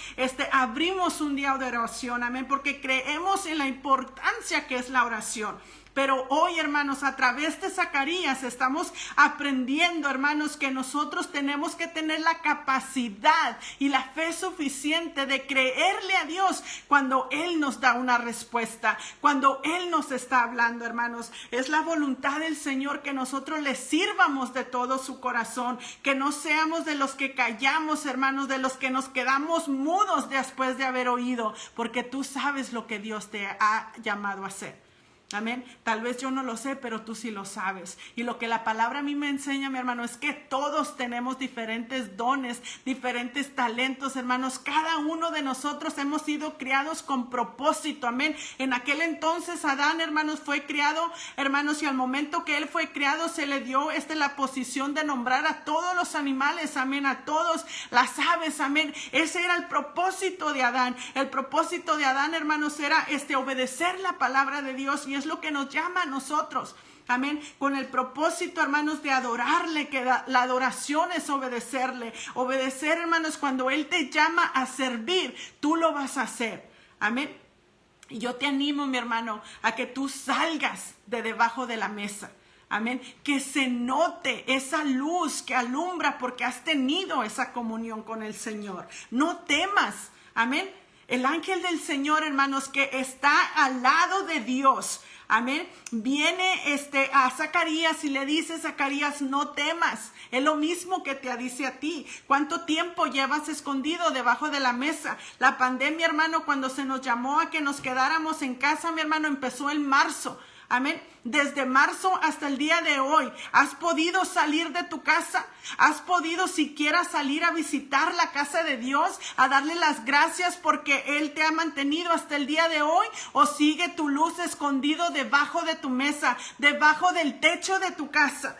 abrimos un día de oración, amén, porque creemos en la importancia que es la oración. Pero hoy, hermanos, a través de Zacarías estamos aprendiendo, hermanos, que nosotros tenemos que tener la capacidad y la fe suficiente de creerle a Dios cuando Él nos da una respuesta, cuando Él nos está hablando, hermanos. Es la voluntad del Señor que nosotros le sirvamos de todo su corazón, que no seamos de los que callamos, hermanos, de los que nos quedamos mudos después de haber oído, porque tú sabes lo que Dios te ha llamado a hacer. Amén. Tal vez yo no lo sé, pero tú sí lo sabes. Y lo que la palabra a mí me enseña, mi hermano, es que todos tenemos diferentes dones, diferentes talentos, hermanos. Cada uno de nosotros hemos sido criados con propósito. Amén. En aquel entonces Adán, hermanos, fue criado, hermanos, y al momento que él fue criado se le dio la posición de nombrar a todos los animales. Amén. A todos las aves. Amén. Ese era el propósito de Adán. El propósito de Adán, hermanos, era obedecer la palabra de Dios, y es lo que nos llama a nosotros. Amén. Con el propósito, hermanos, de adorarle, que la adoración es obedecerle. Obedecer, hermanos, cuando Él te llama a servir, tú lo vas a hacer. Amén. Y yo te animo, mi hermano, a que tú salgas de debajo de la mesa. Amén. Que se note esa luz que alumbra porque has tenido esa comunión con el Señor. No temas. Amén. El ángel del Señor, hermanos, que está al lado de Dios. Amén. Viene a Zacarías y le dice: Zacarías, no temas. Es lo mismo que te dice a ti. ¿Cuánto tiempo llevas escondido debajo de la mesa? La pandemia, hermano, cuando se nos llamó a que nos quedáramos en casa, mi hermano, empezó en marzo. Amén. Desde marzo hasta el día de hoy, ¿has podido salir de tu casa? ¿Has podido siquiera salir a visitar la casa de Dios? A darle las gracias porque Él te ha mantenido hasta el día de hoy. ¿O sigue tu luz escondido debajo de tu mesa, debajo del techo de tu casa?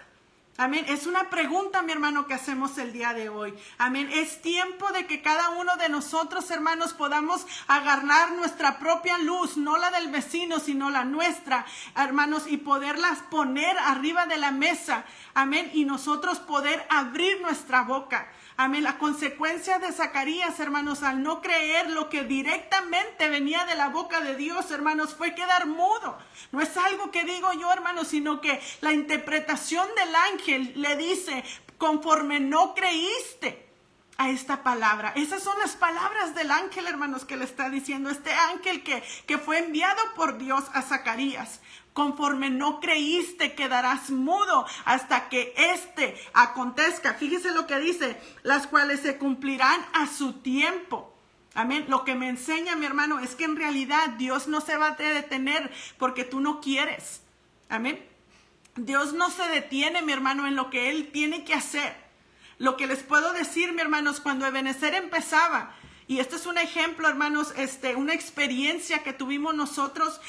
Amén. Es una pregunta, mi hermano, que hacemos el día de hoy. Amén. Es tiempo de que cada uno de nosotros, hermanos, podamos agarrar nuestra propia luz, no la del vecino, sino la nuestra, hermanos, y poderlas poner arriba de la mesa. Amén. Y nosotros poder abrir nuestra boca. Amén. La consecuencia de Zacarías, hermanos, al no creer lo que directamente venía de la boca de Dios, hermanos, fue quedar mudo. No es algo que digo yo, hermanos, sino que la interpretación del ángel le dice: conforme no creíste a esta palabra. Esas son las palabras del ángel, hermanos, que le está diciendo este ángel que fue enviado por Dios a Zacarías. Conforme no creíste, quedarás mudo hasta que acontezca. Fíjese lo que dice: las cuales se cumplirán a su tiempo. Amén. Lo que me enseña, mi hermano, es que en realidad Dios no se va a detener porque tú no quieres. Amén. Dios no se detiene, mi hermano, en lo que Él tiene que hacer. Lo que les puedo decir, mi hermanos, cuando Ebenezer empezaba, y este es un ejemplo, hermanos, una experiencia que tuvimos nosotros,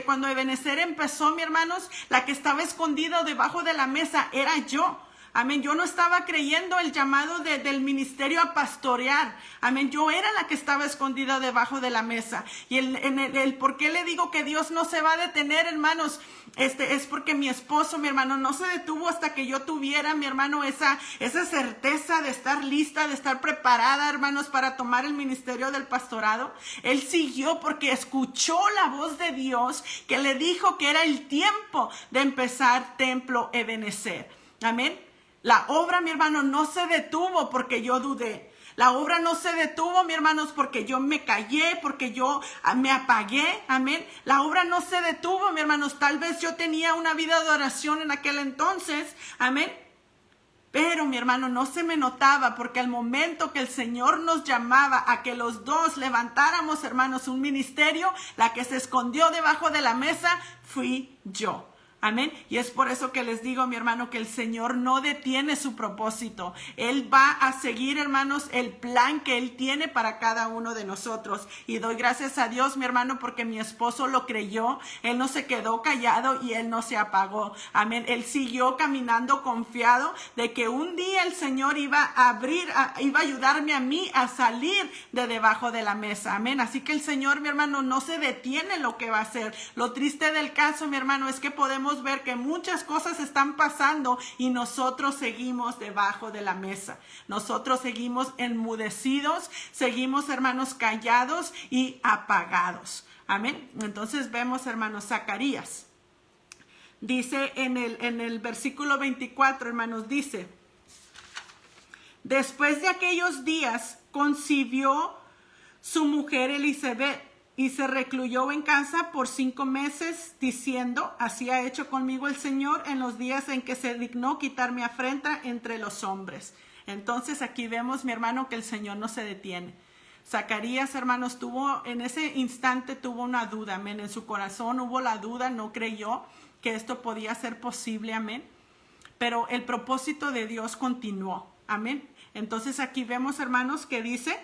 cuando Ebenezer empezó, mi hermanos, la que estaba escondida debajo de la mesa era yo. Amén. Yo no estaba creyendo el llamado del ministerio a pastorear. Amén. Yo era la que estaba escondida debajo de la mesa. Y el por qué le digo que Dios no se va a detener, hermanos, es porque mi esposo, mi hermano, no se detuvo hasta que yo tuviera, mi hermano, esa certeza de estar lista, de estar preparada, hermanos, para tomar el ministerio del pastorado. Él siguió porque escuchó la voz de Dios que le dijo que era el tiempo de empezar Templo Ebenezer. Amén. La obra, mi hermano, no se detuvo porque yo dudé. La obra no se detuvo, mi hermanos, porque yo me callé, porque yo me apagué. Amén. La obra no se detuvo, mi hermanos. Tal vez yo tenía una vida de oración en aquel entonces. Amén. Pero, mi hermano, no se me notaba porque al momento que el Señor nos llamaba a que los dos levantáramos, hermanos, un ministerio, la que se escondió debajo de la mesa fui yo. Amén. Y es por eso que les digo, mi hermano, que el Señor no detiene su propósito. Él va a seguir, hermanos, el plan que Él tiene para cada uno de nosotros. Y doy gracias a Dios, mi hermano, porque mi esposo lo creyó. Él no se quedó callado y Él no se apagó. Amén. Él siguió caminando confiado de que un día el Señor iba a ayudarme a mí a salir de debajo de la mesa. Amén. Así que el Señor, mi hermano, no se detiene en lo que va a hacer. Lo triste del caso, mi hermano, es que podemos ver que muchas cosas están pasando y nosotros seguimos debajo de la mesa. Nosotros seguimos enmudecidos, seguimos, hermanos, callados y apagados. Amén. Entonces vemos, hermanos, Zacarías. Dice en el versículo 24, hermanos, dice: después de aquellos días concibió su mujer Elizabeth y se recluyó en casa por 5 meses, diciendo: así ha hecho conmigo el Señor en los días en que se dignó quitar mi afrenta entre los hombres. Entonces aquí vemos, mi hermano, que el Señor no se detiene. Zacarías, hermanos, en ese instante tuvo una duda, amén. En su corazón hubo la duda, no creyó que esto podía ser posible, amén. Pero el propósito de Dios continuó, amén. Entonces aquí vemos, hermanos, que dice: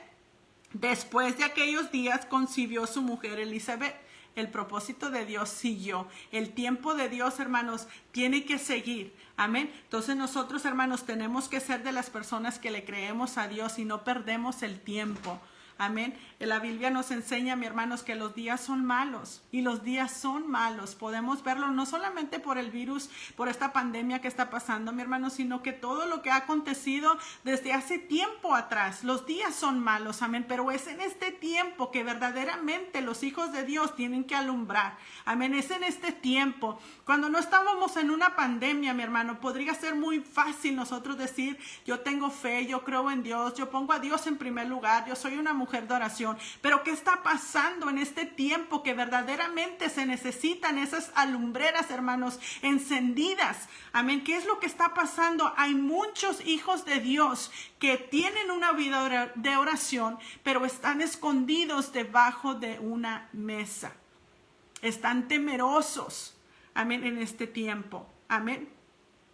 después de aquellos días concibió su mujer Elizabeth. El propósito de Dios siguió. El tiempo de Dios, hermanos, tiene que seguir. Amén. Entonces nosotros, hermanos, tenemos que ser de las personas que le creemos a Dios y no perdemos el tiempo. Amén. La Biblia nos enseña, mi hermanos, que los días son malos y los días son malos. Podemos verlo no solamente por el virus, por esta pandemia que está pasando, mi hermano, sino que todo lo que ha acontecido desde hace tiempo atrás. Los días son malos, amén, pero es en este tiempo que verdaderamente los hijos de Dios tienen que alumbrar. Amén, es en este tiempo. Cuando no estábamos en una pandemia, mi hermano, podría ser muy fácil nosotros decir, yo tengo fe, yo creo en Dios, yo pongo a Dios en primer lugar, yo soy una mujer de oración. Pero ¿qué está pasando en este tiempo que verdaderamente se necesitan esas alumbreras, hermanos, encendidas? Amén. ¿Qué es lo que está pasando? Hay muchos hijos de Dios que tienen una vida de oración, pero están escondidos debajo de una mesa. Están temerosos, amén, en este tiempo, amén.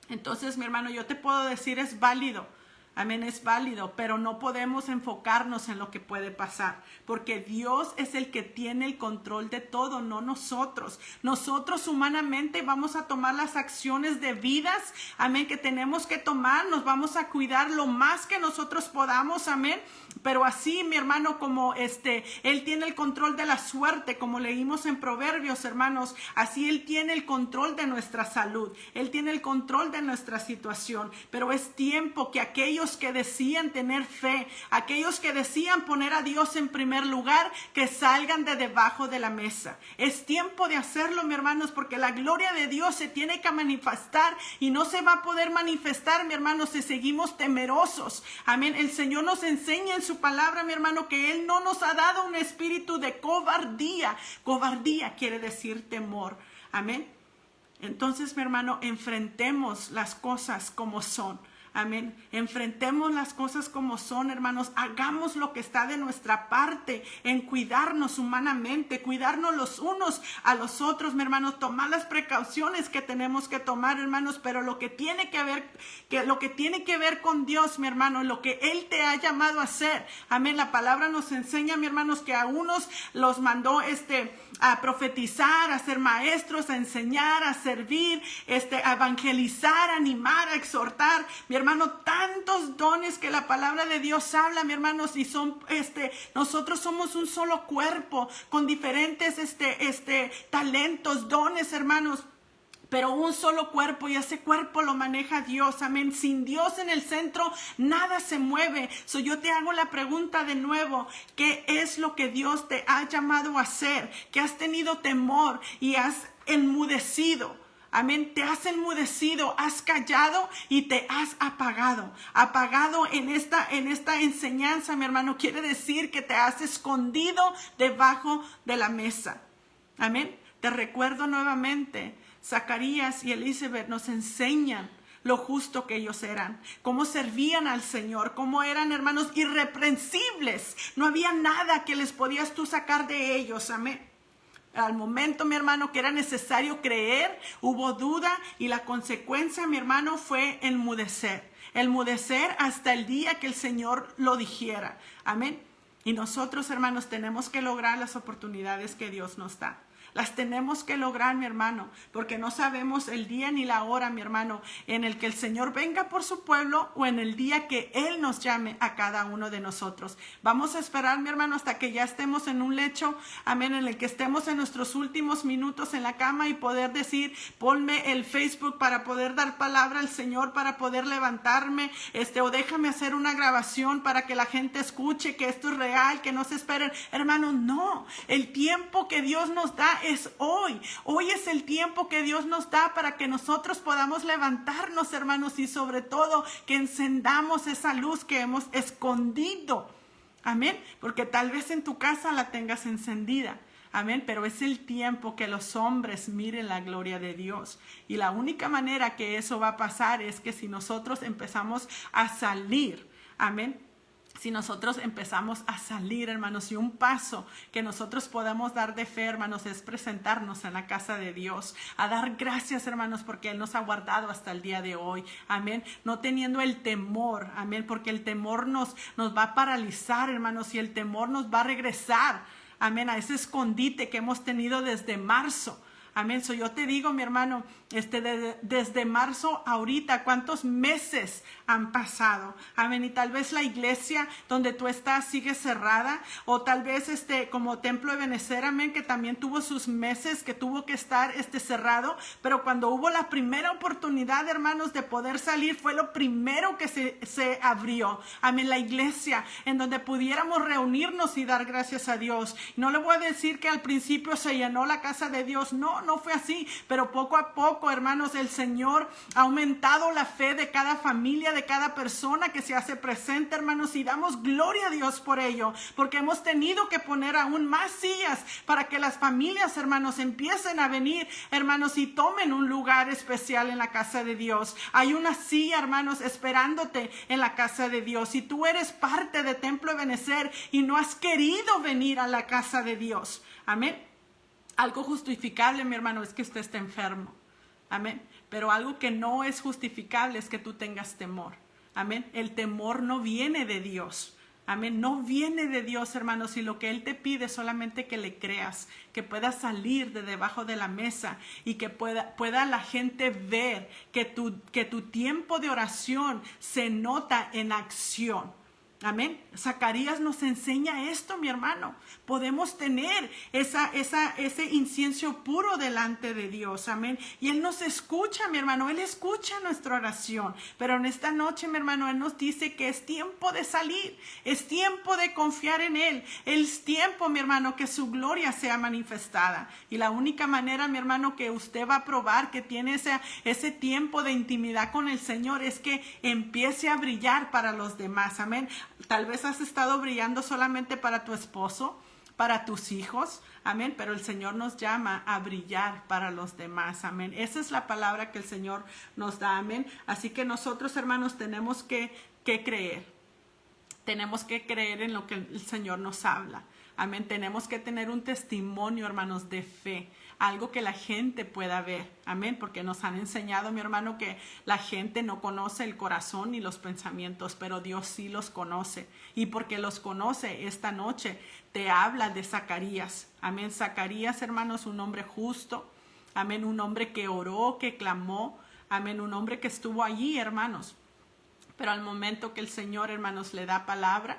Entonces, mi hermano, yo te puedo decir, es válido, amén, es válido, pero no podemos enfocarnos en lo que puede pasar, porque Dios es el que tiene el control de todo, no nosotros. Nosotros humanamente vamos a tomar las acciones debidas, amén, que tenemos que tomar, nos vamos a cuidar lo más que nosotros podamos, amén. Pero así, mi hermano, como Él tiene el control de la suerte, como leímos en Proverbios, hermanos, así Él tiene el control de nuestra salud, Él tiene el control de nuestra situación. Pero es tiempo que aquellos que decían tener fe, aquellos que decían poner a Dios en primer lugar, que salgan de debajo de la mesa. Es tiempo de hacerlo, mi hermanos, porque la gloria de Dios se tiene que manifestar y no se va a poder manifestar, mi hermano, si seguimos temerosos. Amén. El Señor nos enseña en su palabra, mi hermano, que Él no nos ha dado un espíritu de cobardía. Cobardía quiere decir temor. Amén. Entonces, mi hermano, enfrentemos las cosas como son. Amén. Enfrentemos las cosas como son, hermanos. Hagamos lo que está de nuestra parte en cuidarnos humanamente, cuidarnos los unos a los otros, mi hermano. Tomar las precauciones que tenemos que tomar, hermanos, pero lo que tiene que ver con Dios, mi hermano, lo que Él te ha llamado a hacer. Amén. La palabra nos enseña, mi hermanos, que a unos los mandó a profetizar, a ser maestros, a enseñar, a servir, a evangelizar, a animar, a exhortar. Mi hermano, tantos dones que la palabra de Dios habla, mi hermanos, y son, nosotros somos un solo cuerpo con diferentes, talentos, dones, hermanos. Pero un solo cuerpo, y ese cuerpo lo maneja Dios, amén. Sin Dios en el centro, nada se mueve. Yo te hago la pregunta de nuevo, ¿qué es lo que Dios te ha llamado a hacer? Que has tenido temor y has enmudecido. Amén, te has enmudecido, has callado y te has apagado. Apagado en esta enseñanza, mi hermano, quiere decir que te has escondido debajo de la mesa. Amén, te recuerdo nuevamente. Zacarías y Elizabeth nos enseñan lo justo que ellos eran, cómo servían al Señor, cómo eran, hermanos, irreprensibles. No había nada que les podías tú sacar de ellos, amén. Al momento, mi hermano, que era necesario creer, hubo duda y la consecuencia, mi hermano, fue enmudecer. Enmudecer hasta el día que el Señor lo dijera, amén. Y nosotros, hermanos, tenemos que lograr las oportunidades que Dios nos da. Las tenemos que lograr, mi hermano, porque no sabemos el día ni la hora, mi hermano, en el que el Señor venga por su pueblo o en el día que Él nos llame a cada uno de nosotros. Vamos a esperar, mi hermano, hasta que ya estemos en un lecho, amén, en el que estemos en nuestros últimos minutos en la cama y poder decir, ponme el Facebook para poder dar palabra al Señor, para poder levantarme, o déjame hacer una grabación para que la gente escuche que esto es real, que no se esperen. Hermano, no, el tiempo que Dios nos da es hoy. Hoy es el tiempo que Dios nos da para que nosotros podamos levantarnos, hermanos, y sobre todo que encendamos esa luz que hemos escondido. Amén. Porque tal vez en tu casa la tengas encendida. Amén. Pero es el tiempo que los hombres miren la gloria de Dios. Y la única manera que eso va a pasar es que si nosotros empezamos a salir. Amén. Si nosotros empezamos a salir, hermanos, y un paso que nosotros podamos dar de fe, hermanos, es presentarnos en la casa de Dios, a dar gracias, hermanos, porque Él nos ha guardado hasta el día de hoy, amén, no teniendo el temor, amén, porque el temor nos va a paralizar, hermanos, y el temor nos va a regresar, amén, a ese escondite que hemos tenido desde marzo. Amén. So yo te digo, mi hermano, desde marzo ahorita, ¿cuántos meses han pasado? Amén. Y tal vez la iglesia donde tú estás sigue cerrada, o tal vez como Templo Ebenezer, amén, que también tuvo sus meses que tuvo que estar cerrado, pero cuando hubo la primera oportunidad, hermanos, de poder salir, fue lo primero que se abrió. Amén. La iglesia en donde pudiéramos reunirnos y dar gracias a Dios. No le voy a decir que al principio se llenó la casa de Dios, no fue así, pero poco a poco, hermanos, el Señor ha aumentado la fe de cada familia, de cada persona que se hace presente, hermanos, y damos gloria a Dios por ello, porque hemos tenido que poner aún más sillas para que las familias, hermanos, empiecen a venir, hermanos, y tomen un lugar especial en la casa de Dios. Hay una silla, hermanos, esperándote en la casa de Dios. Si tú eres parte de Templo Ebenezer y no has querido venir a la casa de Dios, amén. Algo justificable, mi hermano, es que usted esté enfermo. Amén. Pero algo que no es justificable es que tú tengas temor. Amén. El temor no viene de Dios. Amén. No viene de Dios, hermanos. Y lo que Él te pide es solamente que le creas, que puedas salir de debajo de la mesa y que pueda la gente ver que tu tiempo de oración se nota en acción. Amén. Zacarías nos enseña esto, mi hermano. Podemos tener ese incienso puro delante de Dios. Amén. Y Él nos escucha, mi hermano. Él escucha nuestra oración. Pero en esta noche, mi hermano, Él nos dice que es tiempo de salir. Es tiempo de confiar en Él. Es tiempo, mi hermano, que su gloria sea manifestada. Y la única manera, mi hermano, que usted va a probar que tiene ese tiempo de intimidad con el Señor es que empiece a brillar para los demás. Amén. Tal vez has estado brillando solamente para tu esposo, para tus hijos, amén, pero el Señor nos llama a brillar para los demás, amén. Esa es la palabra que el Señor nos da, amén. Así que nosotros, hermanos, tenemos que creer. Tenemos que creer en lo que el Señor nos habla. Amén. Tenemos que tener un testimonio, hermanos, de fe. Algo que la gente pueda ver. Amén. Porque nos han enseñado, mi hermano, que la gente no conoce el corazón ni los pensamientos, pero Dios sí los conoce. Y porque los conoce, esta noche te habla de Zacarías. Amén. Zacarías, hermanos, un hombre justo. Amén. Un hombre que oró, que clamó. Amén. Un hombre que estuvo allí, hermanos. Pero al momento que el Señor, hermanos, le da palabra,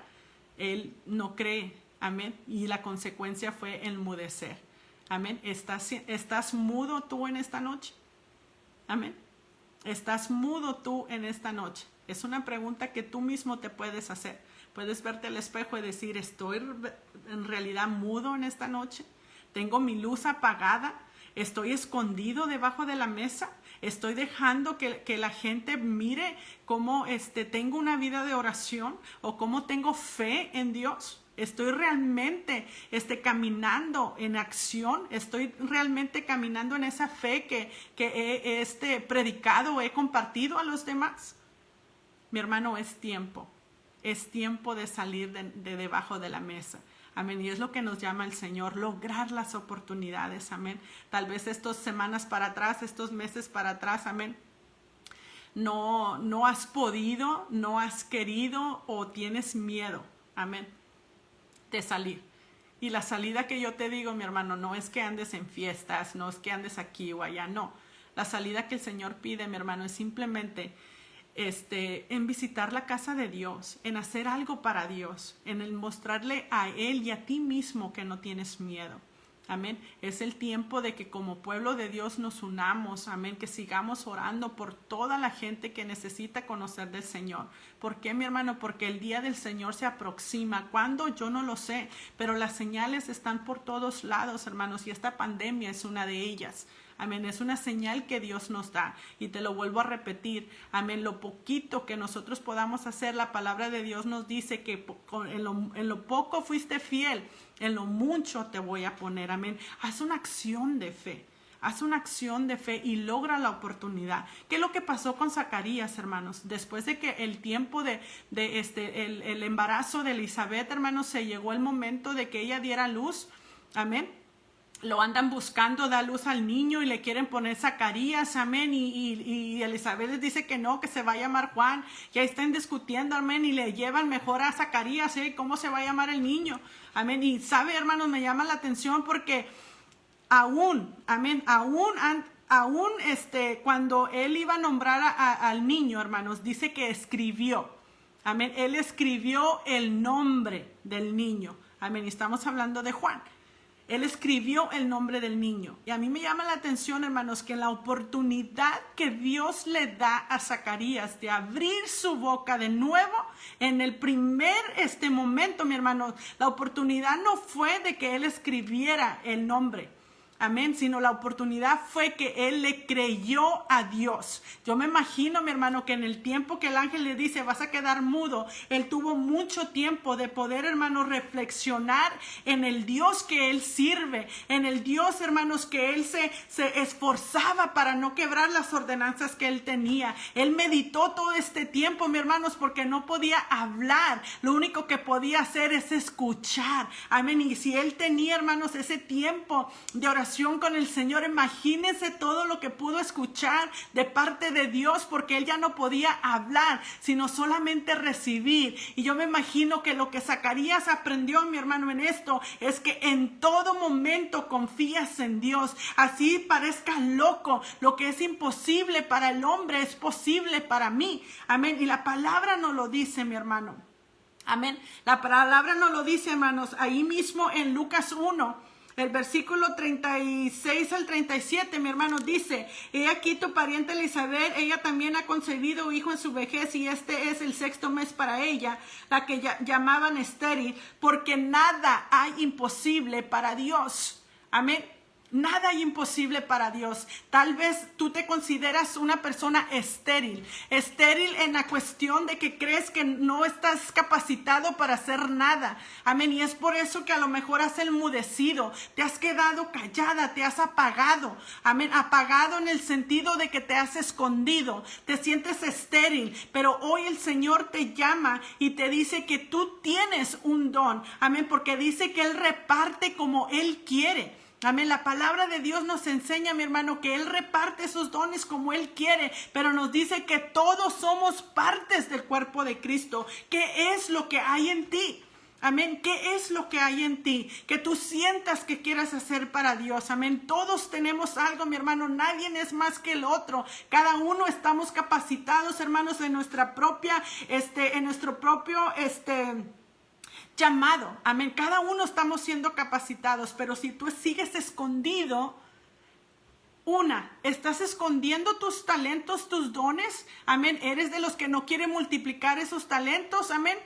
él no cree. Amén. Y la consecuencia fue enmudecer. Amén. ¿Estás mudo tú en esta noche? Amén. ¿Estás mudo tú en esta noche? Es una pregunta que tú mismo te puedes hacer. Puedes verte al espejo y decir, ¿estoy en realidad mudo en esta noche? ¿Tengo mi luz apagada? ¿Estoy escondido debajo de la mesa? ¿Estoy dejando que la gente mire cómo tengo una vida de oración o cómo tengo fe en Dios? ¿Estoy realmente caminando en acción? ¿Estoy realmente caminando en esa fe que he predicado o he compartido a los demás? Mi hermano, es tiempo de salir de debajo de la mesa. Amén. Y es lo que nos llama el Señor, lograr las oportunidades. Amén. Tal vez estas semanas para atrás, estos meses para atrás, amén, no has podido, no has querido o tienes miedo. Amén. De salir. Y la salida que yo te digo, mi hermano, no es que andes en fiestas, no es que andes aquí o allá, no. La salida que el Señor pide, mi hermano, es simplemente en visitar la casa de Dios, en hacer algo para Dios, en el mostrarle a Él y a ti mismo que no tienes miedo. Amén. Es el tiempo de que como pueblo de Dios nos unamos. Amén. Que sigamos orando por toda la gente que necesita conocer del Señor. ¿Por qué, mi hermano? Porque el día del Señor se aproxima. ¿Cuándo? Yo no lo sé. Pero las señales están por todos lados, hermanos. Y esta pandemia es una de ellas. Amén. Es una señal que Dios nos da. Y te lo vuelvo a repetir. Amén. Lo poquito que nosotros podamos hacer, la palabra de Dios nos dice que en lo poco fuiste fiel, en lo mucho te voy a poner. Amén. Haz una acción de fe. Haz una acción de fe y logra la oportunidad. ¿Qué es lo que pasó con Zacarías, hermanos? Después de que el tiempo el embarazo de Elizabeth, hermanos, se llegó el momento de que ella diera luz. Amén. Lo andan buscando, da luz al niño y le quieren poner Zacarías, amén, y Elizabeth les dice que no, que se va a llamar Juan, y ahí están discutiendo, amén, y le llevan mejor a Zacarías, ¿cómo se va a llamar el niño? Amén. Y sabe, hermanos, me llama la atención porque amén, cuando él iba a nombrar al niño, hermanos, dice que escribió, amén, él escribió el nombre del niño, amén, y estamos hablando de Juan. Él escribió el nombre del niño. Y a mí me llama la atención, hermanos, que la oportunidad que Dios le da a Zacarías de abrir su boca de nuevo, en el primer momento, mi hermano, la oportunidad no fue de que él escribiera el nombre. Amén, sino la oportunidad fue que él le creyó a Dios. Yo me imagino, mi hermano, que en el tiempo que el ángel le dice, vas a quedar mudo, él tuvo mucho tiempo de poder, hermano, reflexionar en el Dios que él sirve, en el Dios, hermanos, que él se esforzaba para no quebrar las ordenanzas que él tenía. Él meditó todo este tiempo, mi hermanos, porque no podía hablar. Lo único que podía hacer es escuchar. Amén, y si él tenía, hermanos, ese tiempo de oración con el Señor, imagínense todo lo que pudo escuchar de parte de Dios, porque él ya no podía hablar, sino solamente recibir. Y yo me imagino que lo que Zacarías aprendió, mi hermano, en esto, es que en todo momento confías en Dios. Así parezca loco, lo que es imposible para el hombre es posible para mí. Amén. Y la palabra nos lo dice, mi hermano. Amén. La palabra nos lo dice, hermanos, ahí mismo en Lucas 1. El versículo 36 al 37, mi hermano, dice: he aquí tu pariente Elizabeth, ella también ha concebido hijo en su vejez, y este es el 6º mes para ella, la que llamaban estéril, porque nada hay imposible para Dios. Amén. Nada hay imposible para Dios. Tal vez tú te consideras una persona estéril en la cuestión de que crees que no estás capacitado para hacer nada. Amén. Y es por eso que a lo mejor has enmudecido, te has quedado callada, te has apagado. Amén. Apagado en el sentido de que te has escondido, te sientes estéril. Pero hoy el Señor te llama y te dice que tú tienes un don. Amén. Porque dice que Él reparte como Él quiere. Amén. La palabra de Dios nos enseña, mi hermano, que Él reparte esos dones como Él quiere, pero nos dice que todos somos partes del cuerpo de Cristo. ¿Qué es lo que hay en ti? Amén. ¿Qué es lo que hay en ti? Que tú sientas que quieras hacer para Dios. Amén. Todos tenemos algo, mi hermano. Nadie es más que el otro. Cada uno estamos capacitados, hermanos, en nuestra propia, en nuestro propio, llamado. Amén. Cada uno estamos siendo capacitados, pero si tú sigues escondido, estás escondiendo tus talentos, tus dones. Amén. Eres de los que no quiere multiplicar esos talentos. Amén.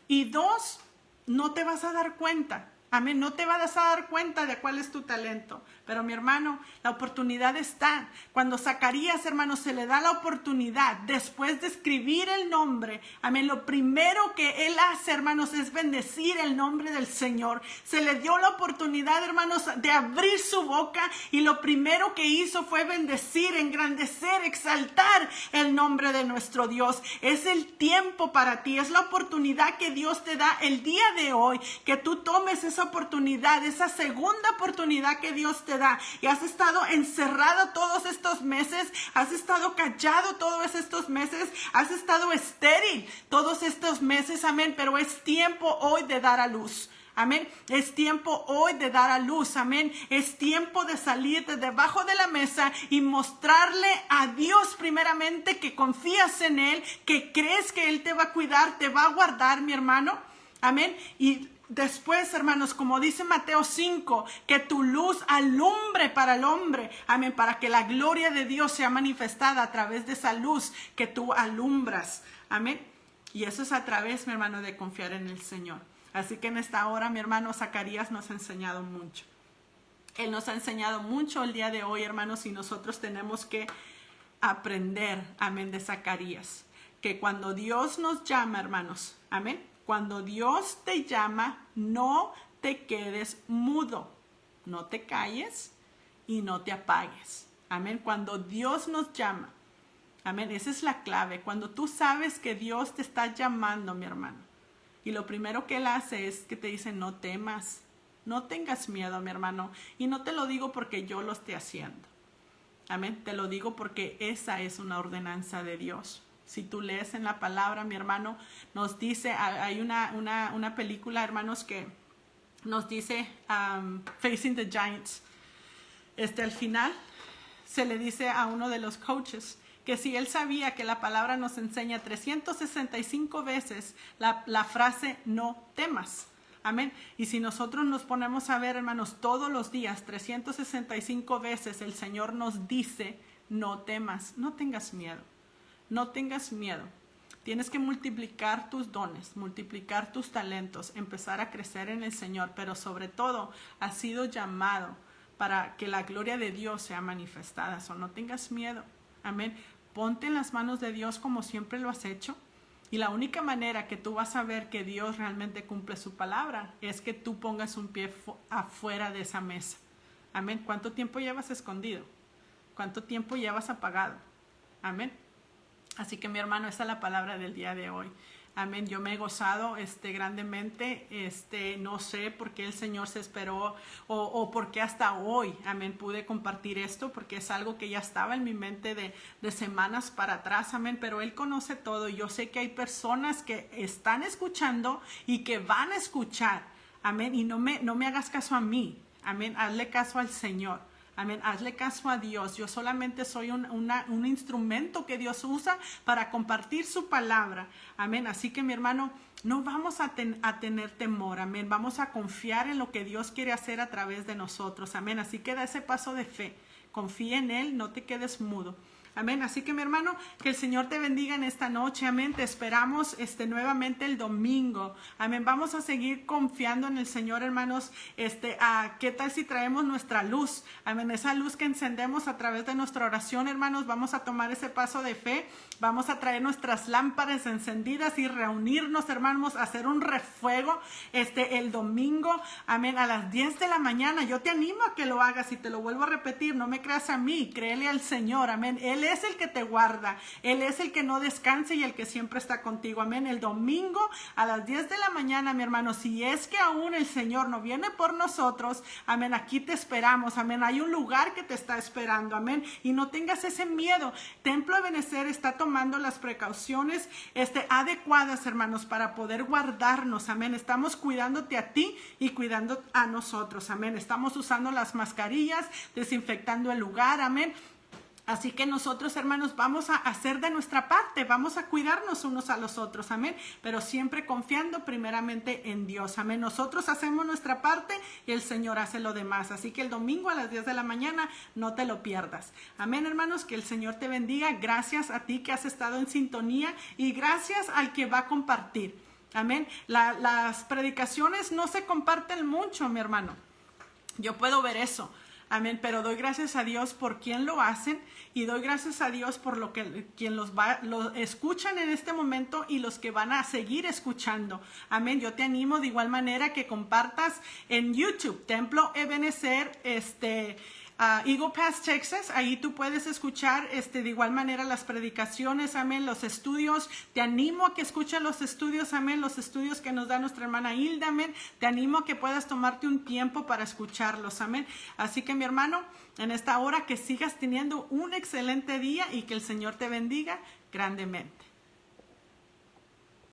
Y 2, no te vas a dar cuenta. Amén, no te vas a dar cuenta de cuál es tu talento. Pero mi hermano, la oportunidad está. Cuando Zacarías, hermano, se le da la oportunidad después de escribir el nombre, amén, lo primero que él hace, hermanos, es bendecir el nombre del Señor. Se le dio la oportunidad, hermanos, de abrir su boca, y lo primero que hizo fue bendecir, engrandecer, exaltar el nombre de nuestro Dios. Es el tiempo para ti, es la oportunidad que Dios te da el día de hoy, que tú tomes esa oportunidad, esa segunda oportunidad que Dios te da. Y has estado encerrado todos estos meses, has estado callado todos estos meses, has estado estéril todos estos meses, amén, pero es tiempo hoy de dar a luz. Amén. Es tiempo hoy de dar a luz. Amén. Es tiempo de salir de debajo de la mesa y mostrarle a Dios primeramente que confías en Él, que crees que Él te va a cuidar, te va a guardar, mi hermano. Amén. Y después, hermanos, como dice Mateo 5, que tu luz alumbre para el hombre. Amén. Para que la gloria de Dios sea manifestada a través de esa luz que tú alumbras. Amén. Y eso es a través, mi hermano, de confiar en el Señor. Así que en esta hora, mi hermano, Zacarías nos ha enseñado mucho. Él nos ha enseñado mucho el día de hoy, hermanos, y nosotros tenemos que aprender, amén, de Zacarías. Que cuando Dios nos llama, hermanos, amén, cuando Dios te llama, no te quedes mudo, no te calles y no te apagues. Amén. Cuando Dios nos llama, amén, esa es la clave. Cuando tú sabes que Dios te está llamando, mi hermano, y lo primero que Él hace es que te dice: no temas, no tengas miedo, mi hermano. Y no te lo digo porque yo lo esté haciendo. Amén. Te lo digo porque esa es una ordenanza de Dios. Si tú lees en la palabra, mi hermano, nos dice, hay una película, hermanos, que nos dice Facing the Giants. al final se le dice a uno de los coaches que si él sabía que la palabra nos enseña 365 veces la frase no temas. Amén. Y si nosotros nos ponemos a ver, hermanos, todos los días, 365 veces el Señor nos dice, no temas, no tengas miedo, no tengas miedo. Tienes que multiplicar tus dones, multiplicar tus talentos, empezar a crecer en el Señor, pero sobre todo has sido llamado para que la gloria de Dios sea manifestada. No tengas miedo. Amén. Ponte en las manos de Dios como siempre lo has hecho. Y la única manera que tú vas a ver que Dios realmente cumple su palabra es que tú pongas un pie afuera de esa mesa. Amén. ¿Cuánto tiempo llevas escondido? ¿Cuánto tiempo llevas apagado? Amén. Así que mi hermano, esa es la palabra del día de hoy. Amén. Yo me he gozado grandemente. No sé por qué el Señor se esperó o por qué hasta hoy, amén, pude compartir esto, porque es algo que ya estaba en mi mente de semanas para atrás, amén, pero Él conoce todo y yo sé que hay personas que están escuchando y que van a escuchar, amén, y no me hagas caso a mí, amén, hazle caso al Señor. Amén, hazle caso a Dios. Yo solamente soy un instrumento que Dios usa para compartir su palabra. Amén, así que mi hermano, no vamos a tener temor. Amén, vamos a confiar en lo que Dios quiere hacer a través de nosotros. Amén, así que da ese paso de fe. Confía en Él, no te quedes mudo. Amén. Así que mi hermano, que el Señor te bendiga en esta noche. Amén. Te esperamos nuevamente el domingo. Amén. Vamos a seguir confiando en el Señor, hermanos. ¿Qué tal si traemos nuestra luz? Amén. Esa luz que encendemos a través de nuestra oración, hermanos. Vamos a tomar ese paso de fe. Vamos a traer nuestras lámparas encendidas y reunirnos, hermanos, a hacer un refuego el domingo. Amén. A las 10 de la mañana. Yo te animo a que lo hagas y te lo vuelvo a repetir. No me creas a mí, créele al Señor. Amén. Él es el que te guarda, Él es el que no descansa y el que siempre está contigo. Amén. El domingo a las 10 de la mañana, mi hermano, si es que aún el Señor no viene por nosotros, amén, aquí te esperamos, amén. Hay un lugar que te está esperando, amén. Y no tengas ese miedo. Templo Ebenezer está tomando las precauciones adecuadas, hermanos, para poder guardarnos, amén. Estamos cuidándote a ti y cuidando a nosotros, amén. Estamos usando las mascarillas, desinfectando el lugar, amén. Así que nosotros, hermanos, vamos a hacer de nuestra parte, vamos a cuidarnos unos a los otros, amén, pero siempre confiando primeramente en Dios, amén. Nosotros hacemos nuestra parte y el Señor hace lo demás, así que el domingo a las 10 de la mañana no te lo pierdas, amén, hermanos. Que el Señor te bendiga. Gracias a ti que has estado en sintonía y gracias al que va a compartir, amén. Las predicaciones no se comparten mucho, mi hermano, yo puedo ver eso. Amén, pero doy gracias a Dios por quien lo hacen y doy gracias a Dios por quien lo escuchan en este momento y los que van a seguir escuchando. Amén, yo te animo de igual manera que compartas en YouTube, Templo Ebenezer, Eagle Pass, Texas. Ahí tú puedes escuchar de igual manera las predicaciones, amén, los estudios. Te animo a que escuches los estudios, amén, los estudios que nos da nuestra hermana Hilda, amén. Te animo a que puedas tomarte un tiempo para escucharlos, amén. Así que mi hermano, en esta hora que sigas teniendo un excelente día y que el Señor te bendiga grandemente.